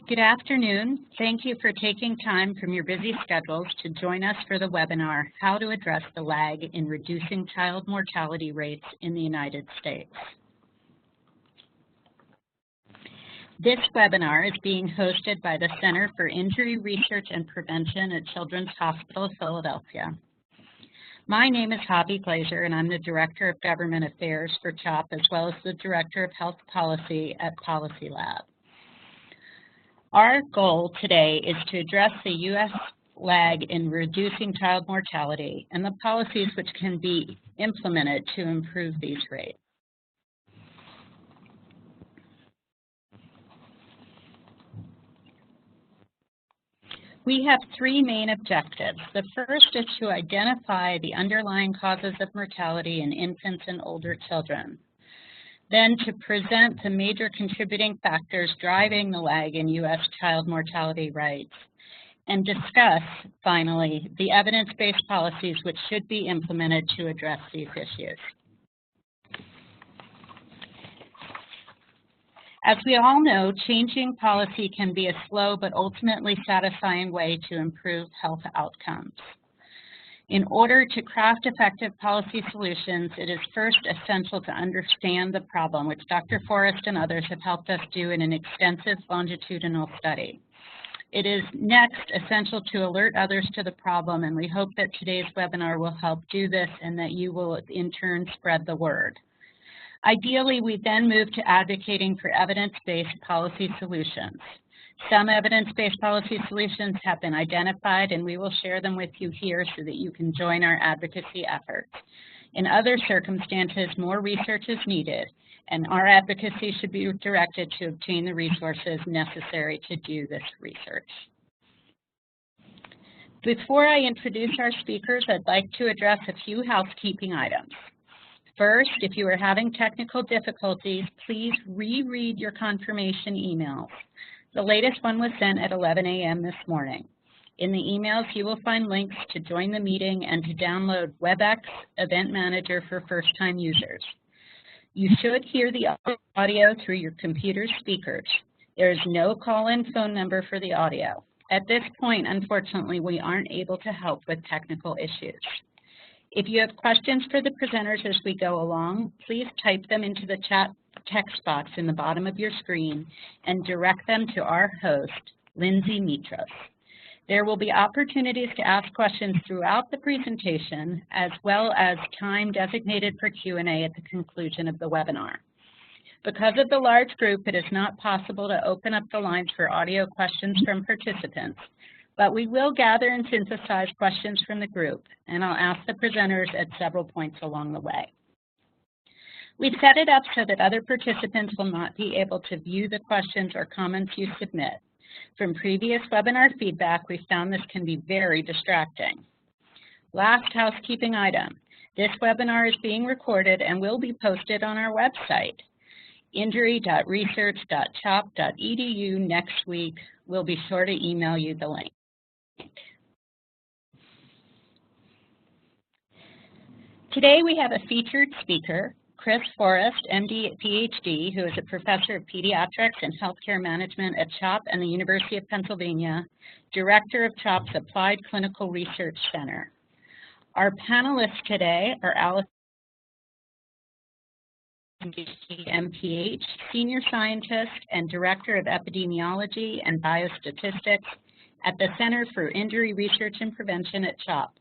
Good afternoon. Thank you for taking time from your busy schedules to join us for the webinar, How to Address the Lag in Reducing Child Mortality Rates in the United States. This webinar is being hosted by the Center for Injury Research and Prevention at Children's Hospital of Philadelphia. My name is Hobby Glazer, and I'm the Director of Government Affairs for CHOP, as well as the Director of Health Policy at Policy Lab. Our goal today is to address the U.S. lag in reducing child mortality and the policies which can be implemented to improve these rates. We have three main objectives. The first is to identify the underlying causes of mortality in infants and older children. Then to present the major contributing factors driving the lag in U.S. child mortality rates, and discuss, finally, the evidence-based policies which should be implemented to address these issues. As we all know, changing policy can be a slow but ultimately satisfying way to improve health outcomes. In order to craft effective policy solutions, it is first essential to understand the problem, which Dr. Forrest and others have helped us do in an extensive longitudinal study. It is next essential to alert others to the problem, and we hope that today's webinar will help do this and that you will in turn spread the word. Ideally, we then move to advocating for evidence-based policy solutions. Some evidence-based policy solutions have been identified, and we will share them with you here so that you can join our advocacy efforts. In other circumstances, more research is needed, and our advocacy should be directed to obtain the resources necessary to do this research. Before I introduce our speakers, I'd like to address a few housekeeping items. First, if you are having technical difficulties, please reread your confirmation emails. The latest one was sent at 11 a.m. this morning. In the emails, you will find links to join the meeting and to download WebEx Event Manager for first-time users. You should hear the audio through your computer's speakers. There is no call-in phone number for the audio. At this point, unfortunately, we aren't able to help with technical issues. If you have questions for the presenters as we go along, please type them into the chat text box in the bottom of your screen and direct them to our host, Lindsay Mitros. There will be opportunities to ask questions throughout the presentation, as well as time designated for Q&A at the conclusion of the webinar. Because of the large group, it is not possible to open up the lines for audio questions from participants, but we will gather and synthesize questions from the group, and I'll ask the presenters at several points along the way. We've set it up so that other participants will not be able to view the questions or comments you submit. From previous webinar feedback, we found this can be very distracting. Last housekeeping item. This webinar is being recorded and will be posted on our website, injury.research.chop.edu next week. We'll be sure to email you the link. Today we have a featured speaker, Chris Forrest, MD, PhD, who is a professor of pediatrics and healthcare management at CHOP and the University of Pennsylvania, director of CHOP's Applied Clinical Research Center. Our panelists today are Alice MPH, senior scientist and director of epidemiology and biostatistics at the Center for Injury Research and Prevention at CHOP.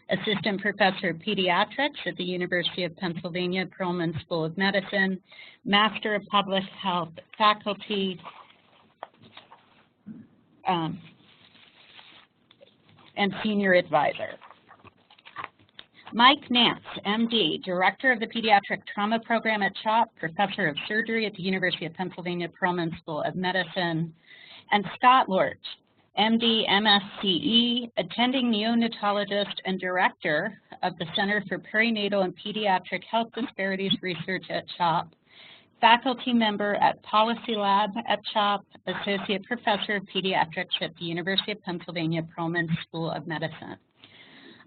Assistant Professor of Pediatrics at the University of Pennsylvania Perelman School of Medicine, Master of Public Health Faculty, and Senior Advisor. Mike Nance, MD, Director of the Pediatric Trauma Program at CHOP, Professor of Surgery at the University of Pennsylvania Perelman School of Medicine, and Scott Lorch, MD, MSCE, attending neonatologist and director of the Center for Perinatal and Pediatric Health Disparities Research at CHOP, faculty member at Policy Lab at CHOP, associate professor of pediatrics at the University of Pennsylvania Perelman School of Medicine.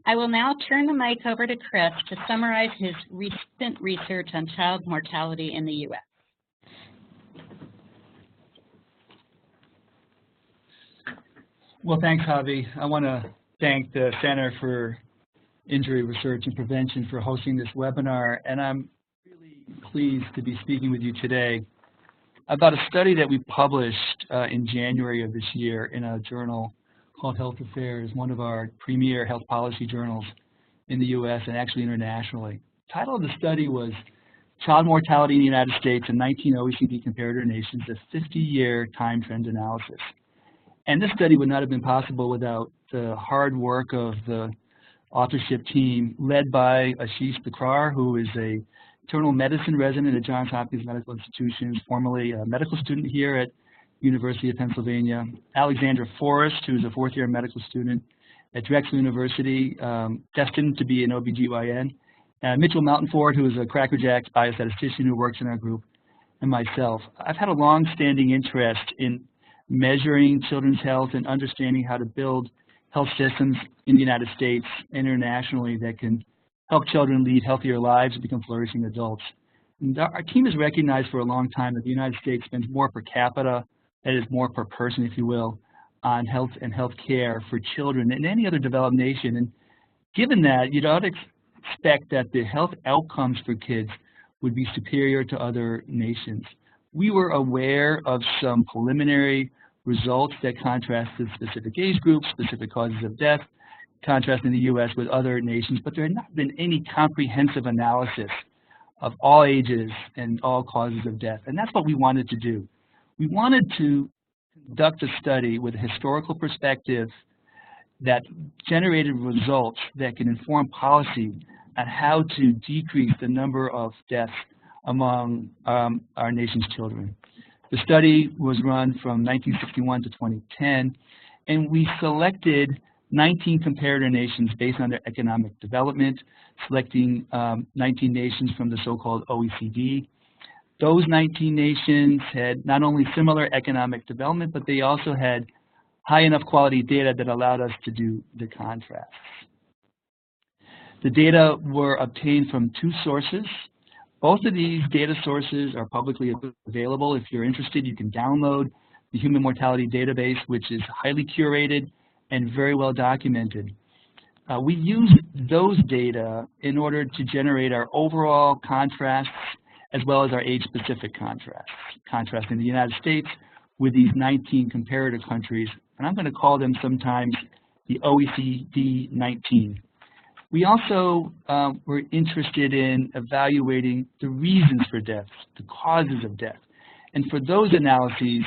I will now turn the mic over to Chris to summarize his recent research on child mortality in the U.S. Well, thanks, Javi. I want to thank the Center for Injury Research and Prevention for hosting this webinar, and I'm really pleased to be speaking with you today about a study that we published in January of this year in a journal called Health Affairs, one of our premier health policy journals in the U.S. and actually internationally. The title of the study was Child Mortality in the United States in 19 OECD Comparator Nations, a 50-year time trend analysis. And this study would not have been possible without the hard work of the authorship team led by Ashish Thakrar, who is a internal medicine resident at Johns Hopkins Medical Institution, formerly a medical student here at University of Pennsylvania. Alexandra Forrest, who is a fourth-year medical student at Drexel University, destined to be an OBGYN. Mitchell Mountainford, who is a Cracker Jacks biostatistician who works in our group, and myself. I've had a long-standing interest in measuring children's health and understanding how to build health systems in the United States and internationally that can help children lead healthier lives and become flourishing adults. And our team has recognized for a long time that the United States spends more per capita, that is more per person, if you will, on health and health care for children than any other developed nation. And given that, you'd ought to expect that the health outcomes for kids would be superior to other nations. We were aware of some preliminary results that contrasted specific age groups, specific causes of death, contrasting the U.S. with other nations, but there had not been any comprehensive analysis of all ages and all causes of death. And that's what we wanted to do. We wanted to conduct a study with a historical perspective that generated results that can inform policy on how to decrease the number of deaths among our nation's children. The study was run from 1961 to 2010, and we selected 19 comparator nations based on their economic development, selecting 19 nations from the so-called OECD. Those 19 nations had not only similar economic development, but they also had high enough quality data that allowed us to do the contrasts. The data were obtained from two sources. Both of these data sources are publicly available. If you're interested, you can download the Human Mortality Database, which is highly curated and very well documented. We use those data in order to generate our overall contrasts as well as our age-specific contrasts, contrasting the United States with these 19 comparator countries, and I'm going to call them sometimes the OECD 19. We also were interested in evaluating the reasons for deaths, the causes of death. And for those analyses,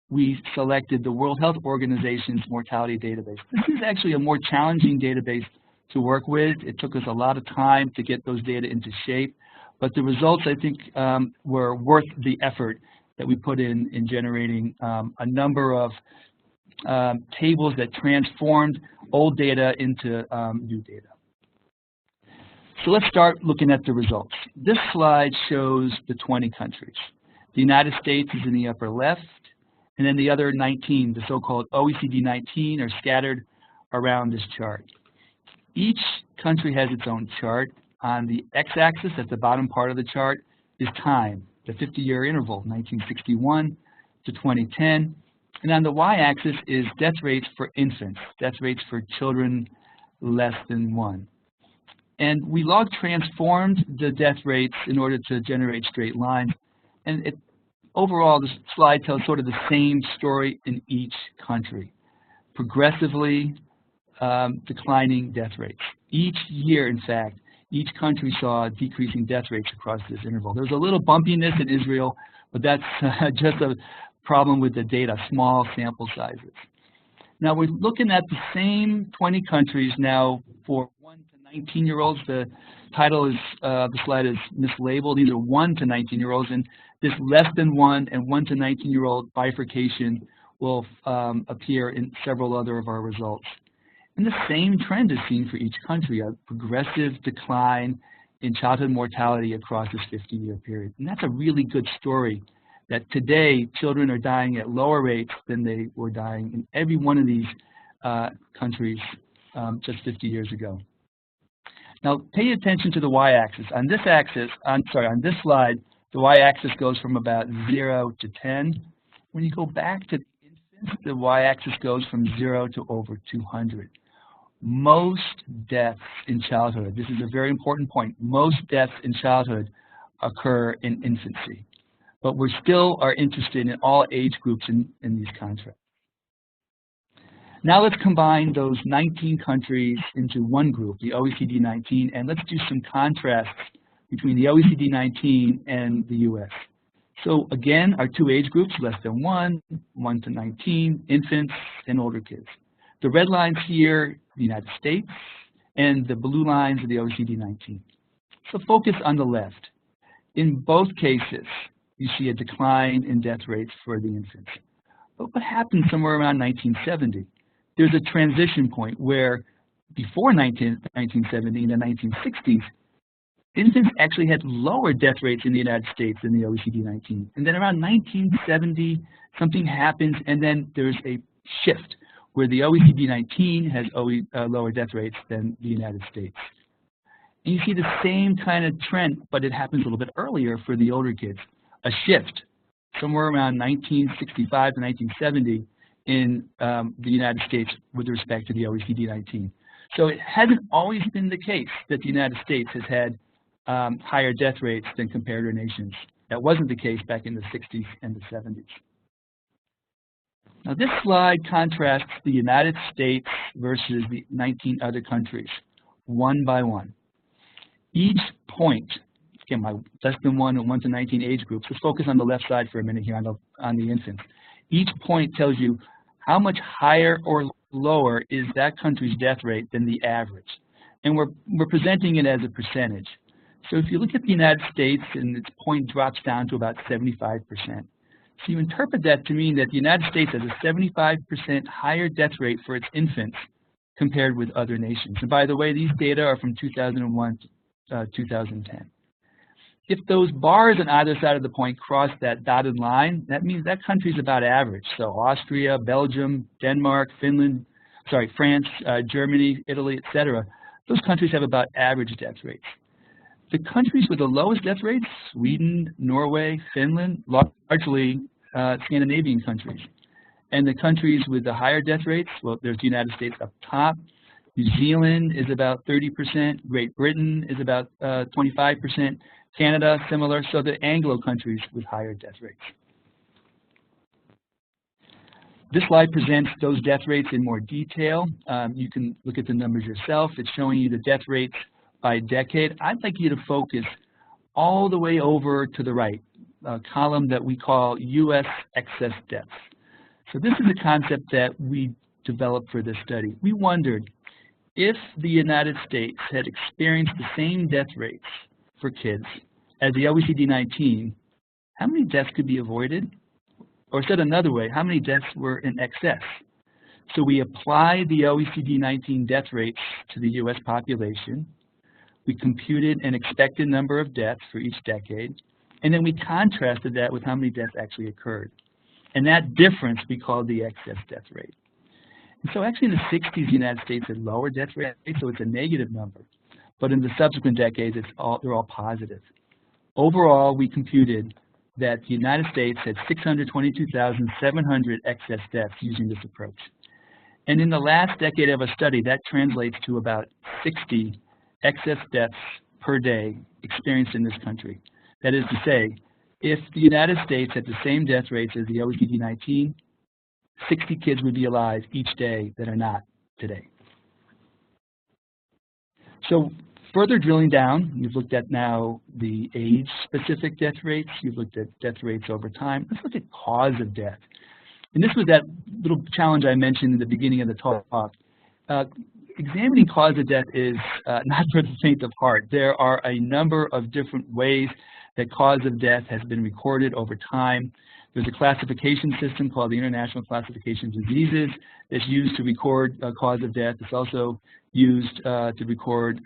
we selected the World Health Organization's mortality database. This is actually a more challenging database to work with. It took us a lot of time to get those data into shape, but the results, I think, were worth the effort that we put in generating a number of tables that transformed old data into new data. So let's start looking at the results. This slide shows the 20 countries. The United States is in the upper left, and then the other 19, the so-called OECD 19, are scattered around this chart. Each country has its own chart. On the x-axis at the bottom part of the chart is time, the 50-year interval, 1961 to 2010. And on the y-axis is death rates for infants, death rates for children less than 1. And we log transformed the death rates in order to generate straight lines. And overall, the slide tells sort of the same story in each country. Progressively declining death rates. Each year, in fact, each country saw decreasing death rates across this interval. There's a little bumpiness in Israel, but that's just a problem with the data, small sample sizes. Now we're looking at the same 20 countries now for 1 to 19-year-olds. The title is, the slide is mislabeled. These are 1 to 19-year-olds, and this less than 1 and 1 to 19-year-old bifurcation will appear in several other of our results. And the same trend is seen for each country, a progressive decline in childhood mortality across this 50-year period. And that's a really good story, that today children are dying at lower rates than they were dying in every one of these countries just 50 years ago. Now pay attention to the y-axis. On this slide, the y-axis goes from about 0 to 10. When you go back to infants, the y-axis goes from 0 to over 200. Most deaths in childhood, this is a very important point, most deaths in childhood occur in infancy. But we still are interested in all age groups in these contrasts. Now let's combine those 19 countries into one group, the OECD 19, and let's do some contrasts between the OECD 19 and the US. So again, our two age groups, less than 1, 1 to 19, infants and older kids. The red lines here, the United States, and the blue lines are the OECD 19. So focus on the left. In both cases, you see a decline in death rates for the infants. But what happened somewhere around 1970? There's a transition point where before 1970 in the 1960s, infants actually had lower death rates in the United States than the OECD 19. And then around 1970, something happens, and then there's a shift where the OECD 19 has lower death rates than the United States. And you see the same kind of trend, but it happens a little bit earlier for the older kids. A shift somewhere around 1965 to 1970 in the United States with respect to the OECD 19. So it hasn't always been the case that the United States has had higher death rates than comparator nations. That wasn't the case back in the 60s and the 70s. Now this slide contrasts the United States versus the 19 other countries, one by one. Each point, again, my less than 1 and 1 to 19 age groups, let's focus on the left side for a minute here on the infants. Each point tells you how much higher or lower is that country's death rate than the average. And we're presenting it as a percentage. So if you look at the United States and its point drops down to about 75%. So you interpret that to mean that the United States has a 75% higher death rate for its infants compared with other nations. And by the way, these data are from 2001 to 2010. If those bars on either side of the point cross that dotted line, that means that country's about average. So Austria, Belgium, Denmark, Finland, France, Germany, Italy, etc. Those countries have about average death rates. The countries with the lowest death rates, Sweden, Norway, Finland, largely Scandinavian countries. And the countries with the higher death rates, well, there's the United States up top. New Zealand is about 30%. Great Britain is about 25%. Canada, similar. So the Anglo countries with higher death rates. This slide presents those death rates in more detail. You can look at the numbers yourself. It's showing you the death rates by decade. I'd like you to focus all the way over to the right, a column that we call U.S. excess deaths. So this is a concept that we developed for this study. We wondered if the United States had experienced the same death rates for kids as the OECD 19, how many deaths could be avoided? Or said another way, how many deaths were in excess? So we applied the OECD 19 death rates to the US population. We computed an expected number of deaths for each decade, and then we contrasted that with how many deaths actually occurred. And that difference we called the excess death rate. And so actually in the 60s, the United States had lower death rates, so it's a negative number. But in the subsequent decades, they're all positive. Overall, we computed that the United States had 622,700 excess deaths using this approach. And in the last decade of a study, that translates to about 60 excess deaths per day experienced in this country. That is to say, if the United States had the same death rates as the OECD 19, 60 kids would be alive each day that are not today. So further drilling down, you've looked at now the age-specific death rates. You've looked at death rates over time. Let's look at cause of death. And this was that little challenge I mentioned in the beginning of the talk. Examining cause of death is not for the faint of heart. There are a number of different ways that cause of death has been recorded over time. There's a classification system called the International Classification of Diseases that's used to record cause of death. It's also used to record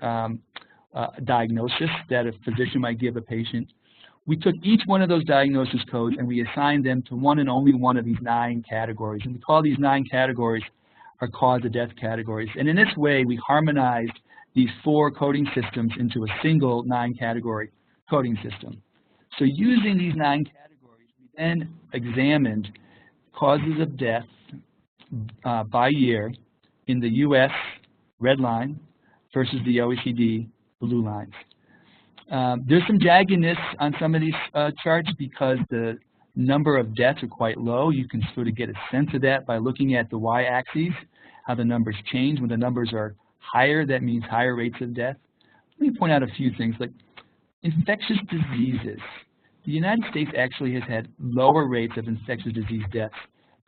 diagnosis that a physician might give a patient. We took each one of those diagnosis codes and we assigned them to one and only one of these 9 categories. And we call these 9 categories our cause of death categories. And in this way, we harmonized these 4 coding systems into a single 9-category coding system. So using these 9 categories, we then examined causes of death by year in the U.S. red line versus the OECD blue lines. There's some jagginess on some of these charts because the number of deaths are quite low. You can sort of get a sense of that by looking at the y-axis, how the numbers change. When the numbers are higher, that means higher rates of death. Let me point out a few things, like infectious diseases. The United States actually has had lower rates of infectious disease deaths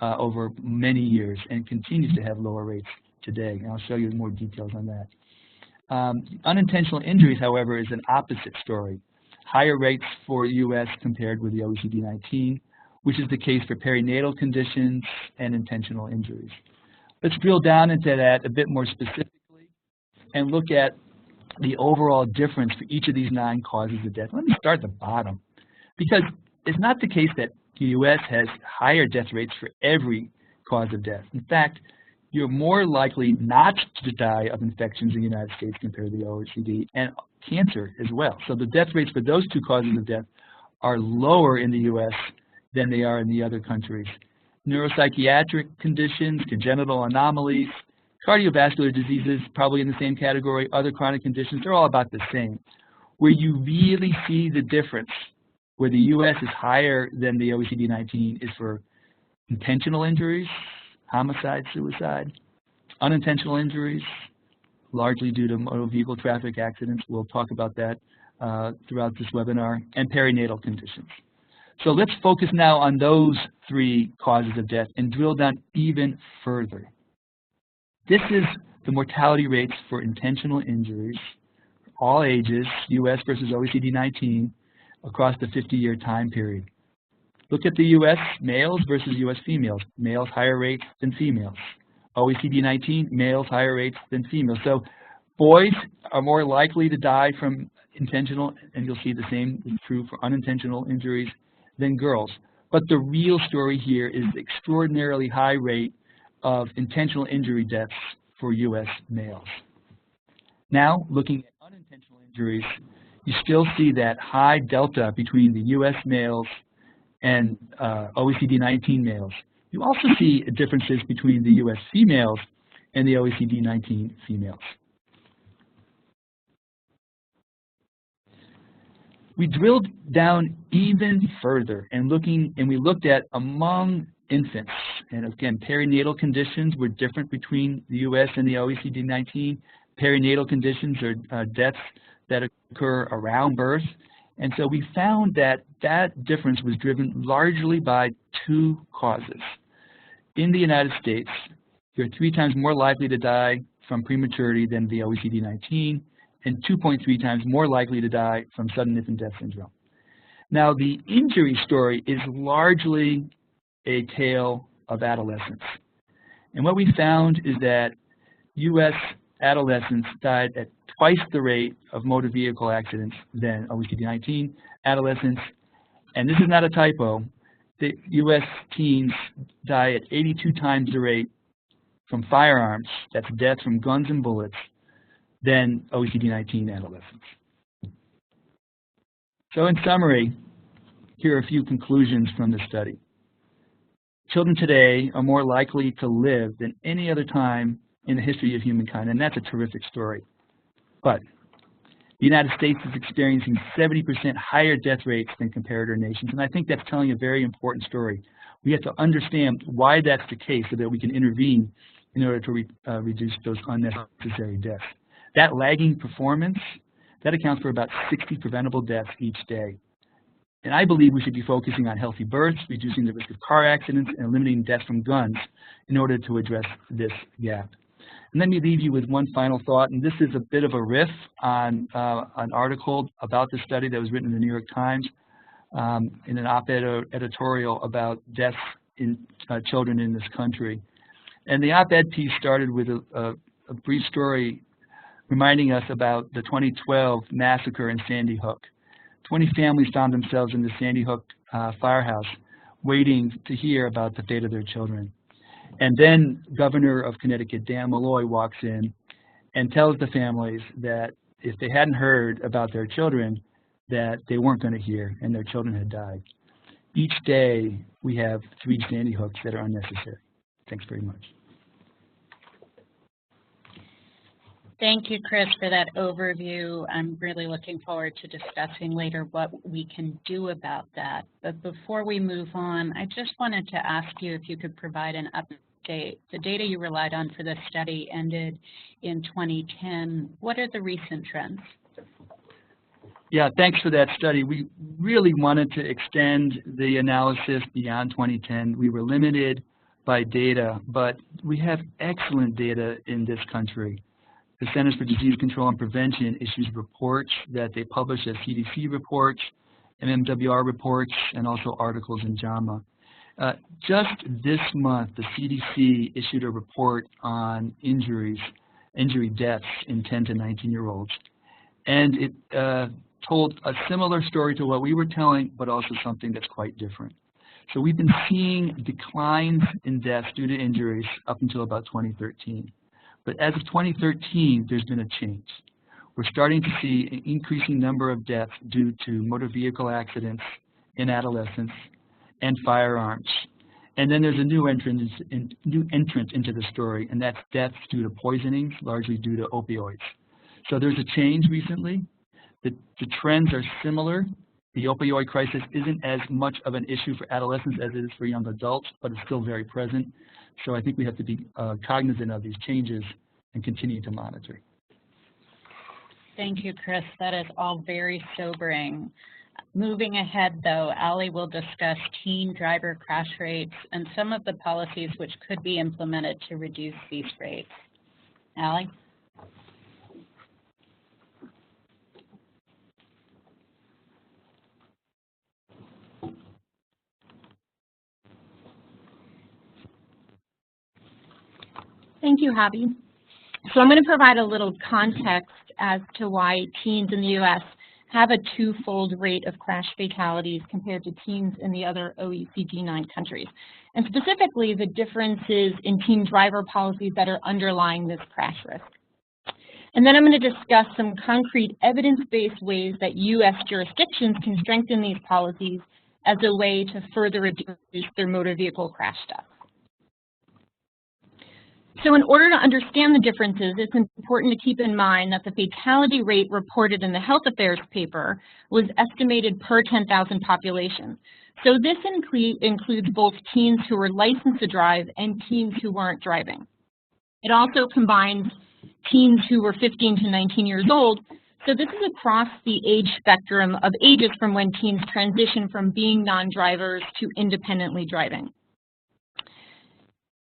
over many years and continues to have lower rates today. And I'll show you more details on that. Unintentional injuries, however, is an opposite story. Higher rates for U.S. compared with the OECD 19, which is the case for perinatal conditions and intentional injuries. Let's drill down into that a bit more specifically and look at the overall difference for each of these 9 causes of death. Let me start at the bottom, because it's not the case that the U.S. has higher death rates for every cause of death. In fact, you're more likely not to die of infections in the United States compared to the OECD, and cancer as well. So the death rates for those 2 causes of death are lower in the U.S. than they are in the other countries. Neuropsychiatric conditions, congenital anomalies, cardiovascular diseases, probably in the same category, other chronic conditions, they're all about the same. Where you really see the difference, where the U.S. is higher than the OECD 19, is for intentional injuries, homicide, suicide, unintentional injuries, largely due to motor vehicle traffic accidents. We'll talk about that throughout this webinar, and perinatal conditions. So let's focus now on those 3 causes of death and drill down even further. This is the mortality rates for intentional injuries, all ages, U.S. versus OECD 19, across the 50-year time period. Look at the U.S. males versus U.S. females. Males higher rates than females. OECD 19, males higher rates than females. So boys are more likely to die from intentional, and you'll see the same is true for unintentional injuries, than girls. But the real story here is the extraordinarily high rate of intentional injury deaths for U.S. males. Now, looking at unintentional injuries, you still see that high delta between the U.S. males and OECD 19 males. You also see differences between the U.S. females and the OECD 19 females. We drilled down even further and we looked at among infants. And again, perinatal conditions were different between the U.S. and the OECD 19. Perinatal conditions are deaths that occur around birth. And so we found that that difference was driven largely by 2 causes. In the United States, you're 3 times more likely to die from prematurity than the OECD 19, and 2.3 times more likely to die from sudden infant death syndrome. Now, the injury story is largely a tale of adolescents. And what we found is that U.S. adolescents died at twice the rate of motor vehicle accidents than OECD 19 adolescents. And this is not a typo. The U.S. teens die at 82 times the rate from firearms, that's deaths from guns and bullets, than OECD 19 adolescents. So in summary, here are a few conclusions from the study. Children today are more likely to live than any other time in the history of humankind, and that's a terrific story. But the United States is experiencing 70% higher death rates than comparator nations, and I think that's telling a very important story. We have to understand why that's the case so that we can intervene in order to reduce those unnecessary deaths. That lagging performance, that accounts for about 60 preventable deaths each day. And I believe we should be focusing on healthy births, reducing the risk of car accidents, and eliminating deaths from guns in order to address this gap. And let me leave you with one final thought, and this is a bit of a riff on an article about this study that was written in the New York Times in an op-ed editorial about deaths in children in this country. And the op-ed piece started with a brief story reminding us about the 2012 massacre in Sandy Hook. 20 families found themselves in the Sandy Hook firehouse waiting to hear about the fate of their children. And then Governor of Connecticut, Dan Malloy, walks in and tells the families that if they hadn't heard about their children, that they weren't going to hear, and their children had died. each day we have 3 Sandy hooks that are unnecessary. Thanks very much. Thank you, Chris, for that overview. I'm really looking forward to discussing later what we can do about that. But before we move on, I just wanted to ask you if you could provide an update. The data you relied on for this study ended in 2010. What are the recent trends? Yeah, thanks for that study. We really wanted to extend the analysis beyond 2010. We were limited by data, but we have excellent data in this country. The Centers for Disease Control and Prevention issues reports that they publish as CDC reports, MMWR reports, and also articles in JAMA. Just this month, the CDC issued a report on injury deaths in 10 to 19-year-olds. And it told a similar story to what we were telling, but also something that's quite different. So we've been seeing declines in deaths due to injuries up until about 2013. But as of 2013, there's been a change. We're starting to see an increasing number of deaths due to motor vehicle accidents in adolescents and firearms. And then there's a new entrant into the story, and that's deaths due to poisonings, largely due to opioids. So there's a change recently. The trends are similar. The opioid crisis isn't as much of an issue for adolescents as it is for young adults, but it's still very present. So I think we have to be cognizant of these changes and continue to monitor. Thank you, Chris. That is all very sobering. Moving ahead, though, Allie will discuss teen driver crash rates and some of the policies which could be implemented to reduce these rates. Allie? Thank you, Javi. So I'm going to provide a little context as to why teens in the U.S. have a twofold rate of crash fatalities compared to teens in the other OECD 9 countries, and specifically the differences in teen driver policies that are underlying this crash risk. And then I'm going to discuss some concrete evidence-based ways that U.S. jurisdictions can strengthen these policies as a way to further reduce their motor vehicle crash deaths. So in order to understand the differences, it's important to keep in mind that the fatality rate reported in the Health Affairs paper was estimated per 10,000 population. So this includes both teens who were licensed to drive and teens who weren't driving. It also combines teens who were 15 to 19 years old. So this is across the age spectrum of ages from when teens transition from being non-drivers to independently driving.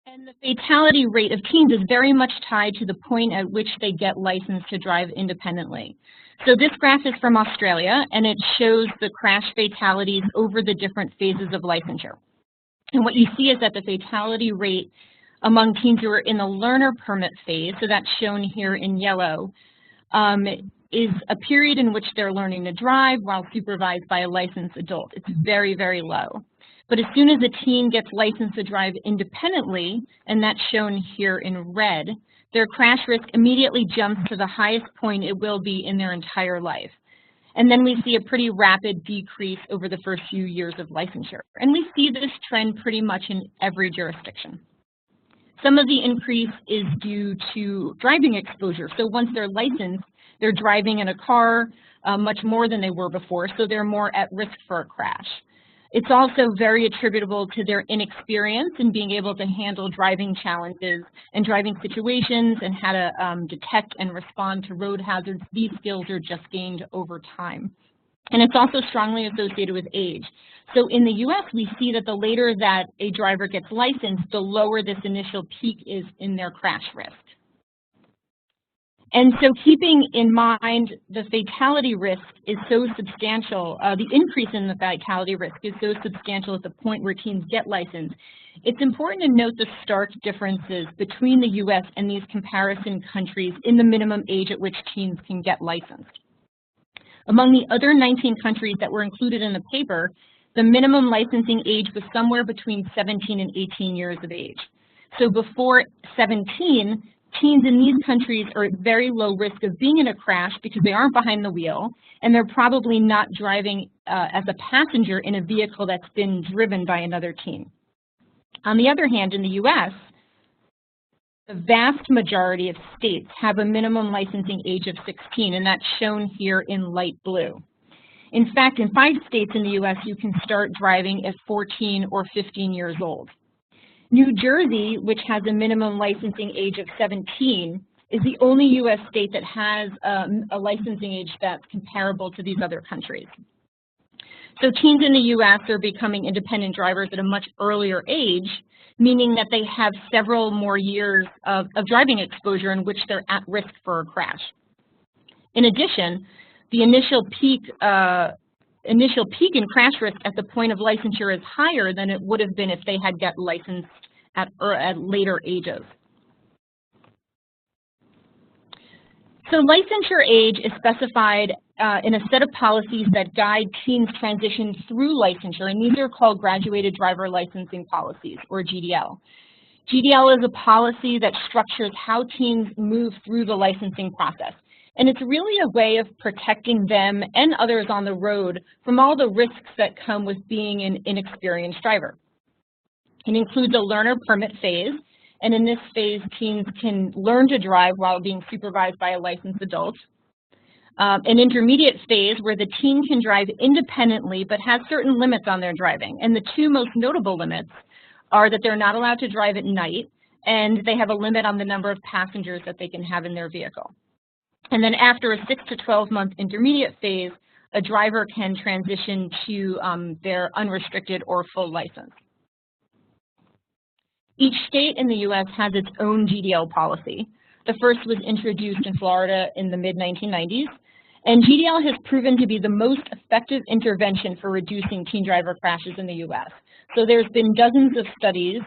And the fatality rate of teens is very much tied to the point at which they get licensed to drive independently. So this graph is from Australia, and it shows the crash fatalities over the different phases of licensure. And what you see is that the fatality rate among teens who are in the learner permit phase, so that's shown here in yellow, is a period in which they're learning to drive while supervised by a licensed adult. It's very, very low. But as soon as a teen gets licensed to drive independently, and that's shown here in red, their crash risk immediately jumps to the highest point it will be in their entire life. And then we see a pretty rapid decrease over the first few years of licensure. And we see this trend pretty much in every jurisdiction. Some of the increase is due to driving exposure. So once they're licensed, they're driving in a car much more than they were before, so they're more at risk for a crash. It's also very attributable to their inexperience in being able to handle driving challenges and driving situations and how to detect and respond to road hazards. These skills are just gained over time. And it's also strongly associated with age. So in the US, we see that the later that a driver gets licensed, the lower this initial peak is in their crash risk. And so keeping in mind the fatality risk is so substantial, the increase in the fatality risk is so substantial at the point where teens get licensed, it's important to note the stark differences between the US and these comparison countries in the minimum age at which teens can get licensed. Among the other 19 countries that were included in the paper, the minimum licensing age was somewhere between 17 and 18 years of age. So before 17, teens in these countries are at very low risk of being in a crash because they aren't behind the wheel, and they're probably not driving as a passenger in a vehicle that's been driven by another teen. On the other hand, in the US, the vast majority of states have a minimum licensing age of 16, and that's shown here in light blue. In fact, in 5 states in the US, you can start driving at 14 or 15 years old. New Jersey, which has a minimum licensing age of 17, is the only US state that has a licensing age that's comparable to these other countries. So teens in the US are becoming independent drivers at a much earlier age, meaning that they have several more years of driving exposure in which they're at risk for a crash. In addition, the initial peak in crash risk at the point of licensure is higher than it would have been if they had got licensed at later ages. So licensure age is specified in a set of policies that guide teens' transition through licensure, and these are called graduated driver licensing policies, or GDL. GDL is a policy that structures how teens move through the licensing process. And it's really a way of protecting them and others on the road from all the risks that come with being an inexperienced driver. It includes a learner permit phase, and in this phase, teens can learn to drive while being supervised by a licensed adult. An intermediate phase where the teen can drive independently but has certain limits on their driving. And the 2 most notable limits are that they're not allowed to drive at night, and they have a limit on the number of passengers that they can have in their vehicle. And then after a 6 to 12-month intermediate phase, a driver can transition to their unrestricted or full license. Each state in the US has its own GDL policy. The first was introduced in Florida in the mid-1990s, and GDL has proven to be the most effective intervention for reducing teen driver crashes in the US. So there's been dozens of studies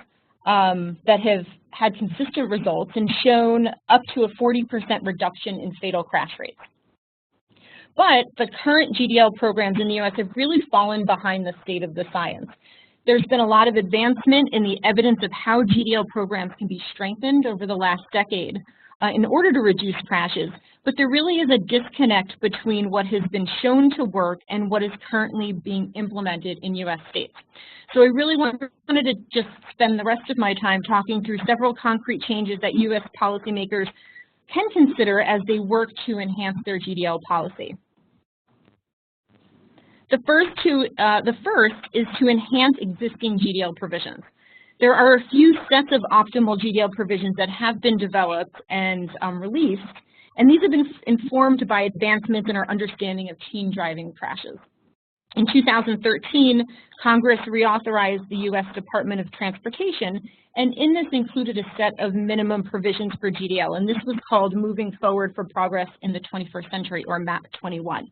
that have had consistent results and shown up to a 40% reduction in fatal crash rates. But the current GDL programs in the US have really fallen behind the state of the science. There's been a lot of advancement in the evidence of how GDL programs can be strengthened over the last decade in order to reduce crashes, but there really is a disconnect between what has been shown to work and what is currently being implemented in US states. So I really wanted to just spend the rest of my time talking through several concrete changes that US policymakers can consider as they work to enhance their GDL policy. The first is to enhance existing GDL provisions. There are a few sets of optimal GDL provisions that have been developed and released, and these have been informed by advancements in our understanding of teen driving crashes. In 2013, Congress reauthorized the U.S. Department of Transportation, and in this included a set of minimum provisions for GDL, and this was called Moving Forward for Progress in the 21st Century, or MAP 21.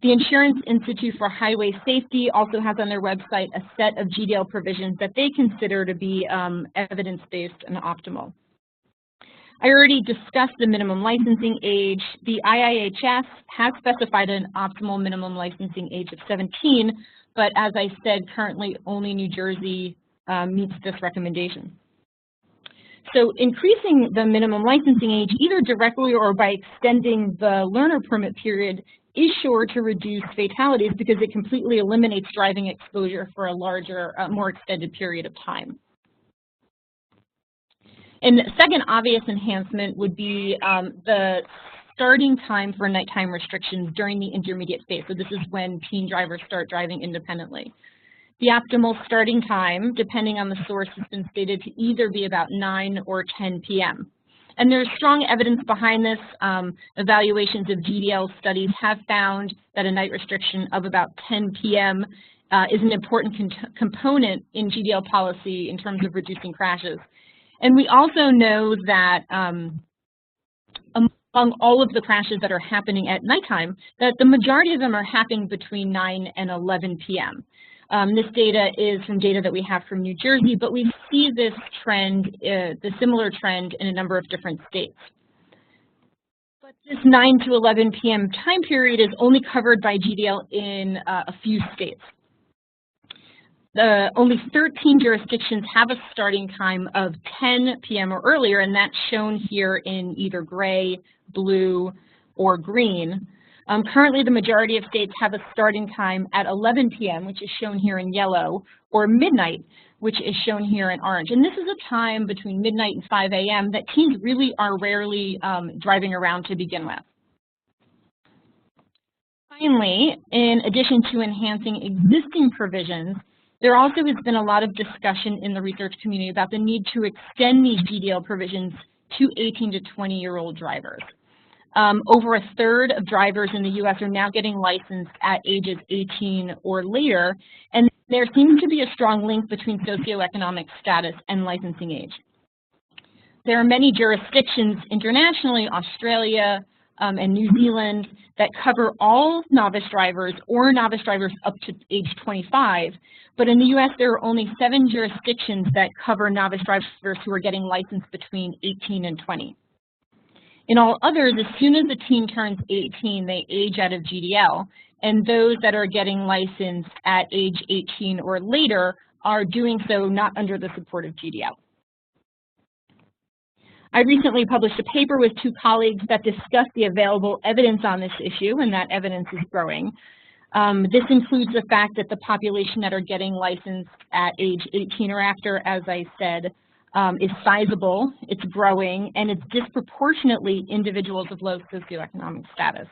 The Insurance Institute for Highway Safety also has on their website a set of GDL provisions that they consider to be evidence-based and optimal. I already discussed the minimum licensing age. The IIHS has specified an optimal minimum licensing age of 17, but as I said, currently only New Jersey meets this recommendation. So increasing the minimum licensing age, either directly or by extending the learner permit period, is sure to reduce fatalities because it completely eliminates driving exposure for a larger, more extended period of time. And the second obvious enhancement would be the starting time for nighttime restrictions during the intermediate phase. So this is when teen drivers start driving independently. The optimal starting time, depending on the source, has been stated to either be about 9 or 10 p.m. And there's strong evidence behind this. Evaluations of GDL studies have found that a night restriction of about 10 p.m. Is an important component in GDL policy in terms of reducing crashes. And we also know that among all of the crashes that are happening at nighttime, that the majority of them are happening between 9 and 11 p.m. This data is from data that we have from New Jersey, but we see this trend, the similar trend in a number of different states. But this 9 to 11 p.m. time period is only covered by GDL in a few states. Only 13 jurisdictions have a starting time of 10 p.m. or earlier, and that's shown here in either gray, blue, or green. Currently, the majority of states have a starting time at 11 p.m., which is shown here in yellow, or midnight, which is shown here in orange. And this is a time between midnight and 5 a.m. that teens really are rarely driving around to begin with. Finally, in addition to enhancing existing provisions, there also has been a lot of discussion in the research community about the need to extend these GDL provisions to 18 to 20-year-old drivers. Over a third of drivers in the U.S. are now getting licensed at ages 18 or later, and there seems to be a strong link between socioeconomic status and licensing age. There are many jurisdictions internationally, Australia and New Zealand, that cover all novice drivers or novice drivers up to age 25, but in the U.S. there are only 7 jurisdictions that cover novice drivers who are getting licensed between 18 and 20. In all others, as soon as the teen turns 18, they age out of GDL, and those that are getting licensed at age 18 or later are doing so not under the support of GDL. I recently published a paper with 2 colleagues that discussed the available evidence on this issue, and that evidence is growing. This includes the fact that the population that are getting licensed at age 18 or after, as I said, is sizable, it's growing, and it's disproportionately individuals of low socioeconomic status.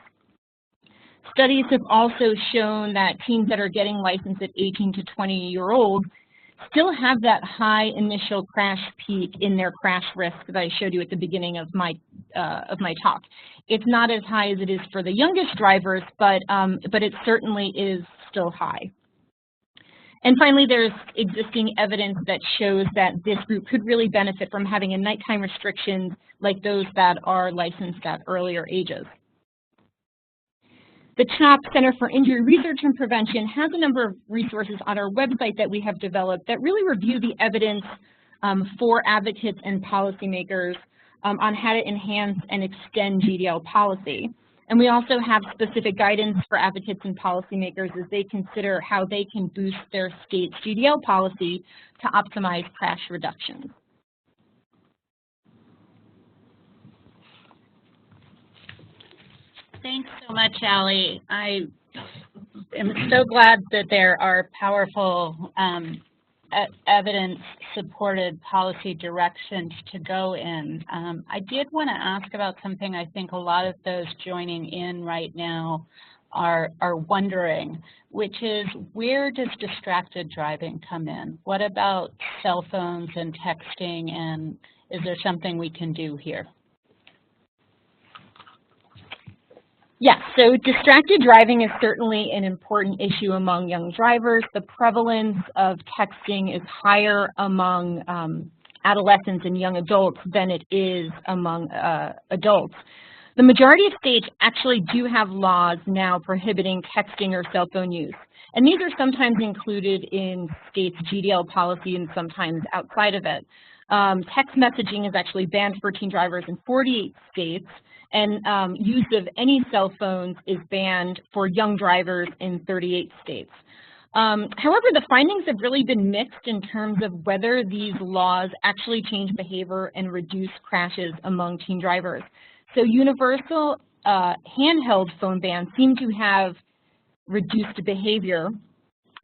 Studies have also shown that teens that are getting licensed at 18 to 20-year-olds still have that high initial crash peak in their crash risk that I showed you at the beginning of my talk. It's not as high as it is for the youngest drivers, but it certainly is still high. And finally, there's existing evidence that shows that this group could really benefit from having a nighttime restrictions like those that are licensed at earlier ages. The CHOP, Center for Injury Research and Prevention, has a number of resources on our website that we have developed that really review the evidence for advocates and policymakers on how to enhance and extend GDL policy. And we also have specific guidance for advocates and policymakers as they consider how they can boost their state's GDL policy to optimize crash reductions. Thanks so much, Allie. I am so glad that there are powerful evidence-supported policy directions to go in. I did want to ask about something I think a lot of those joining in right now are wondering, which is, where does distracted driving come in? What about cell phones and texting, and is there something we can do here? Yes, so distracted driving is certainly an important issue among young drivers. The prevalence of texting is higher among adolescents and young adults than it is among adults. The majority of states actually do have laws now prohibiting texting or cell phone use. And these are sometimes included in states' GDL policy and sometimes outside of it. Text messaging is actually banned for teen drivers in 48 states. And use of any cell phones is banned for young drivers in 38 states. However, the findings have really been mixed in terms of whether these laws actually change behavior and reduce crashes among teen drivers. So universal handheld phone bans seem to have reduced behavior,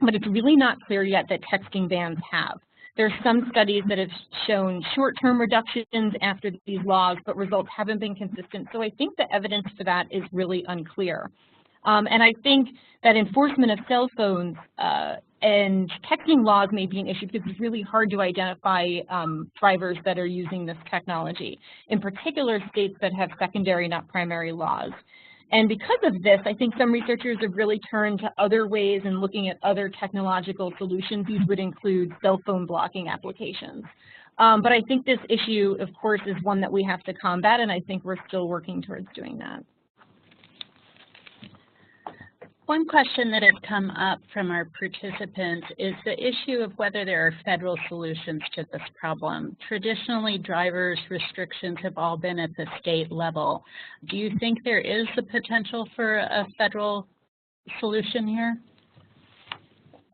but it's really not clear yet that texting bans have. There are some studies that have shown short-term reductions after these laws, but results haven't been consistent. So I think the evidence for that is really unclear. And I think that enforcement of cell phones and texting laws may be an issue because it's really hard to identify drivers that are using this technology, in particular states that have secondary, not primary laws. And because of this, I think some researchers have really turned to other ways and looking at other technological solutions. These would include cell phone blocking applications. But I think this issue, of course, is one that we have to combat, and I think we're still working towards doing that. One question that has come up from our participants is the issue of whether there are federal solutions to this problem. Traditionally, drivers' restrictions have all been at the state level. Do you think there is the potential for a federal solution here?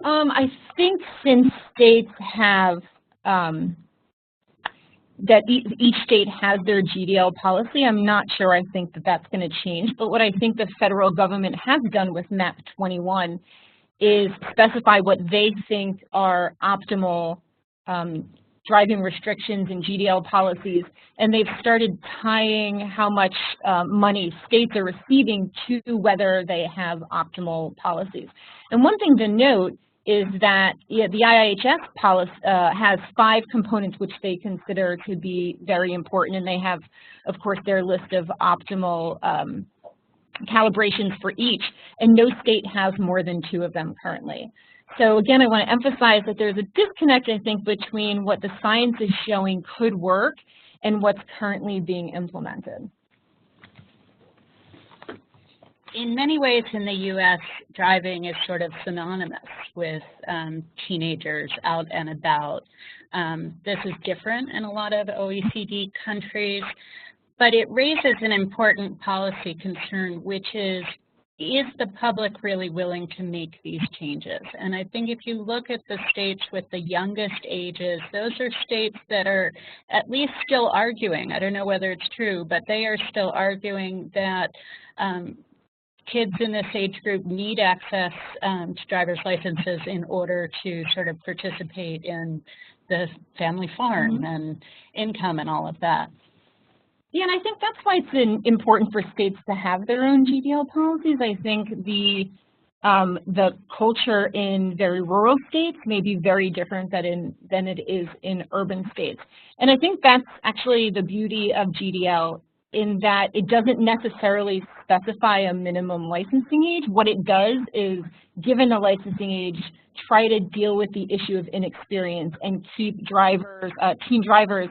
I think since states have that each state has their GDL policy, I'm not sure I think that that's going to change. But what I think the federal government has done with MAP 21 is specify what they think are optimal driving restrictions and GDL policies, and they've started tying how much money states are receiving to whether they have optimal policies. And one thing to note is that the IIHS policy has 5 components which they consider to be very important, and they have, of course, their list of optimal calibrations for each, and no state has more than 2 of them currently. So again, I want to emphasize that there's a disconnect, I think, between what the science is showing could work and what's currently being implemented. In many ways in the U.S., driving is sort of synonymous with teenagers out and about. This is different in a lot of OECD countries, but it raises an important policy concern, which is the public really willing to make these changes? And I think if you look at the states with the youngest ages, those are states that are at least still arguing. I don't know whether it's true, but they are still arguing that kids in this age group need access to driver's licenses in order to sort of participate in the family farm and income and all of that. Yeah, and I think that's why it's important for states to have their own GDL policies. I think the culture in very rural states may be very different than it is in urban states. And I think that's actually the beauty of GDL, in that it doesn't necessarily specify a minimum licensing age. What it does is, given a licensing age, try to deal with the issue of inexperience and keep drivers, teen drivers,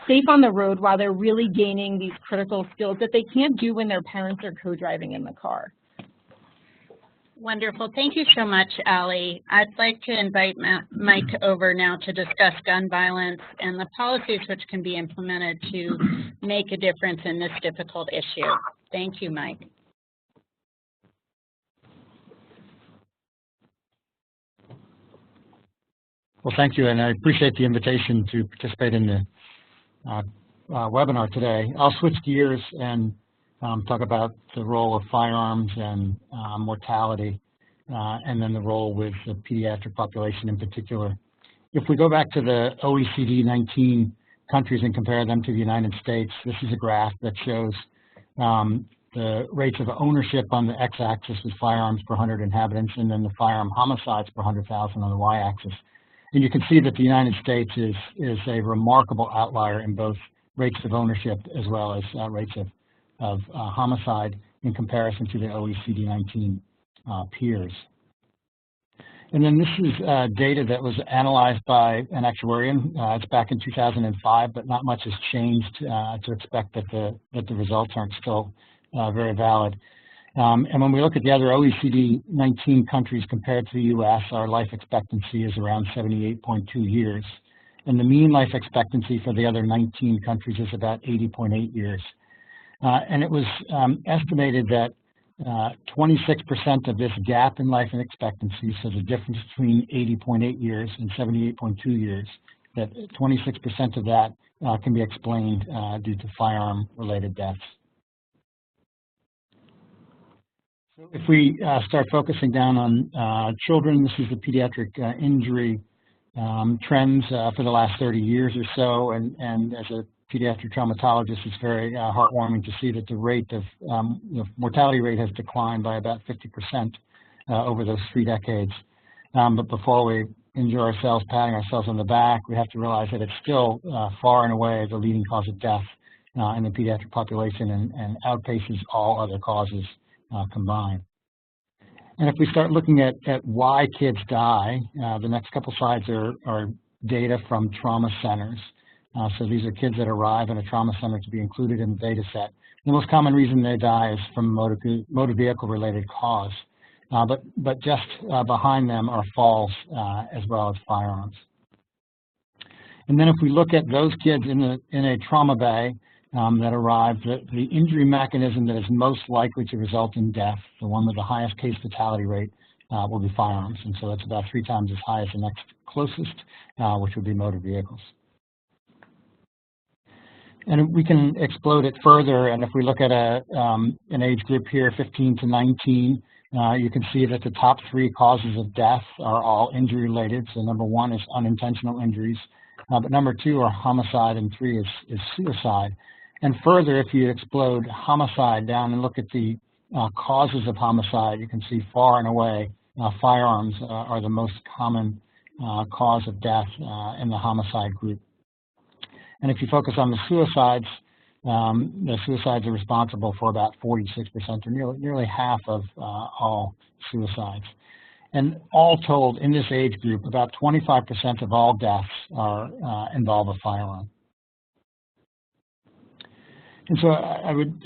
safe on the road while they're really gaining these critical skills that they can't do when their parents are co-driving in the car. Wonderful. Thank you so much, Allie. I'd like to invite Mike over now to discuss gun violence and the policies which can be implemented to make a difference in this difficult issue. Thank you, Mike. Well, thank you, and I appreciate the invitation to participate in the webinar today. I'll switch gears and talk about the role of firearms and mortality, and then the role with the pediatric population in particular. If we go back to the OECD 19 countries and compare them to the United States, this is a graph that shows the rates of ownership on the x-axis with firearms per 100 inhabitants, and then the firearm homicides per 100,000 on the y-axis. And you can see that the United States is a remarkable outlier in both rates of ownership as well as rates of homicide in comparison to the OECD 19 peers. And then this is data that was analyzed by an actuarian. It's back in 2005, but not much has changed to expect that the results aren't still very valid. And when we look at the other OECD 19 countries compared to the US, our life expectancy is around 78.2 years. And the mean life expectancy for the other 19 countries is about 80.8 years. And it was estimated that 26% of this gap in life expectancy, so the difference between 80.8 years and 78.2 years, that 26% of that can be explained due to firearm-related deaths. So if we start focusing down on children, this is the pediatric injury trends for the last 30 years or so, and as a pediatric traumatologist, it's very heartwarming to see that the rate of mortality rate has declined by about 50% over those 3 decades. But before we enjoy ourselves patting ourselves on the back, we have to realize that it's still far and away the leading cause of death in the pediatric population and outpaces all other causes combined. And if we start looking at why kids die, the next couple slides are data from trauma centers. So these are kids that arrive in a trauma center to be included in the data set. The most common reason they die is from motor vehicle related cause, but just behind them are falls as well as firearms. And then if we look at those kids in a trauma bay that arrive, the injury mechanism that is most likely to result in death, the one with the highest case fatality rate, will be firearms. And so it's about 3 times as high as the next closest, which would be motor vehicles. And we can explode it further, and if we look at an age group here, 15 to 19, you can see that the top 3 causes of death are all injury-related. So number 1 is unintentional injuries, but number 2 are homicide, and 3 is suicide. And further, if you explode homicide down and look at the causes of homicide, you can see far and away firearms are the most common cause of death in the homicide group. And if you focus on the suicides are responsible for about 46%, or nearly half of all suicides. And all told, in this age group, about 25% of all deaths involve a firearm. And so I would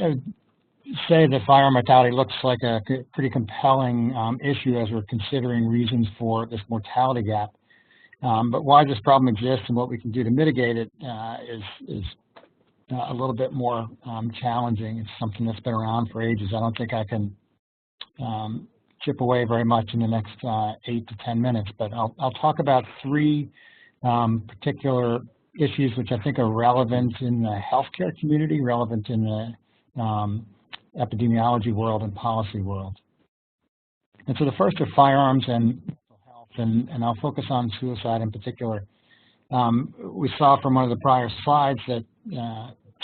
say that firearm mortality looks like a pretty compelling issue as we're considering reasons for this mortality gap. But why this problem exists and what we can do to mitigate it is a little bit more challenging. It's something that's been around for ages. I don't think I can chip away very much in the next 8 to 10 minutes, but I'll talk about 3 particular issues which I think are relevant in the healthcare community, relevant in the epidemiology world and policy world. And so the first are firearms and and I'll focus on suicide in particular. We saw from one of the prior slides that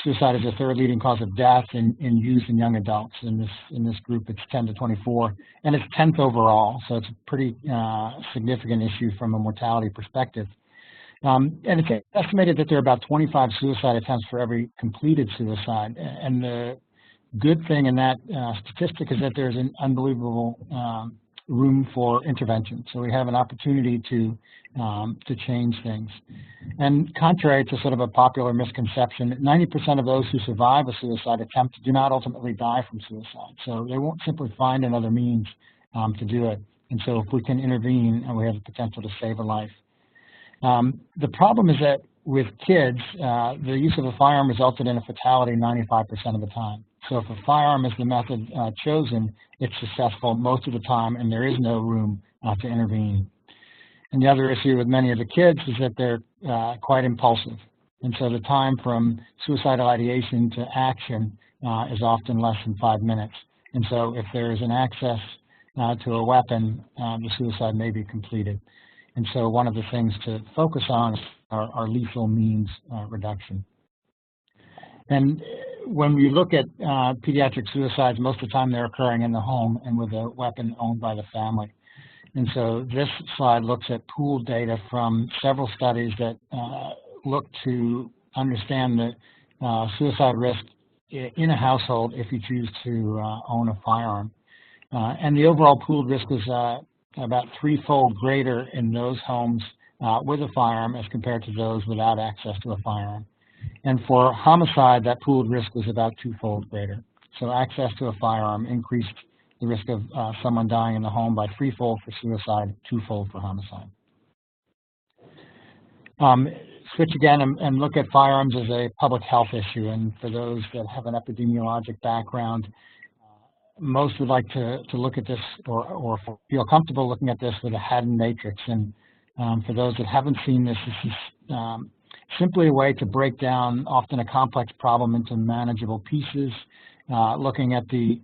suicide is the 3rd leading cause of death in youth and young adults. In this group, it's 10 to 24, and it's 10th overall, so it's a pretty significant issue from a mortality perspective. And it's estimated that there are about 25 suicide attempts for every completed suicide. And the good thing in that statistic is that there's an unbelievable room for intervention. So we have an opportunity to change things. And contrary to sort of a popular misconception, 90% of those who survive a suicide attempt do not ultimately die from suicide. So they won't simply find another means to do it. And so if we can intervene, we have the potential to save a life. The problem is that with kids, the use of a firearm resulted in a fatality 95% of the time. So if a firearm is the method chosen, it's successful most of the time, and there is no room to intervene. And the other issue with many of the kids is that they're quite impulsive. And so the time from suicidal ideation to action is often less than 5 minutes. And so if there is an access to a weapon, the suicide may be completed. And so one of the things to focus on are lethal means reduction. And when we look at pediatric suicides, most of the time they're occurring in the home and with a weapon owned by the family. And so this slide looks at pooled data from several studies that look to understand the suicide risk in a household if you choose to own a firearm. And the overall pooled risk was about 3-fold greater in those homes with a firearm as compared to those without access to a firearm. And for homicide, that pooled risk was about 2-fold greater. So access to a firearm increased the risk of someone dying in the home by 3-fold for suicide, 2-fold for homicide. Switch again and look at firearms as a public health issue. And for those that have an epidemiologic background, most would like to look at this or feel comfortable looking at this with a HADDON matrix. And for those that haven't seen this, this is simply a way to break down often a complex problem into manageable pieces, looking at the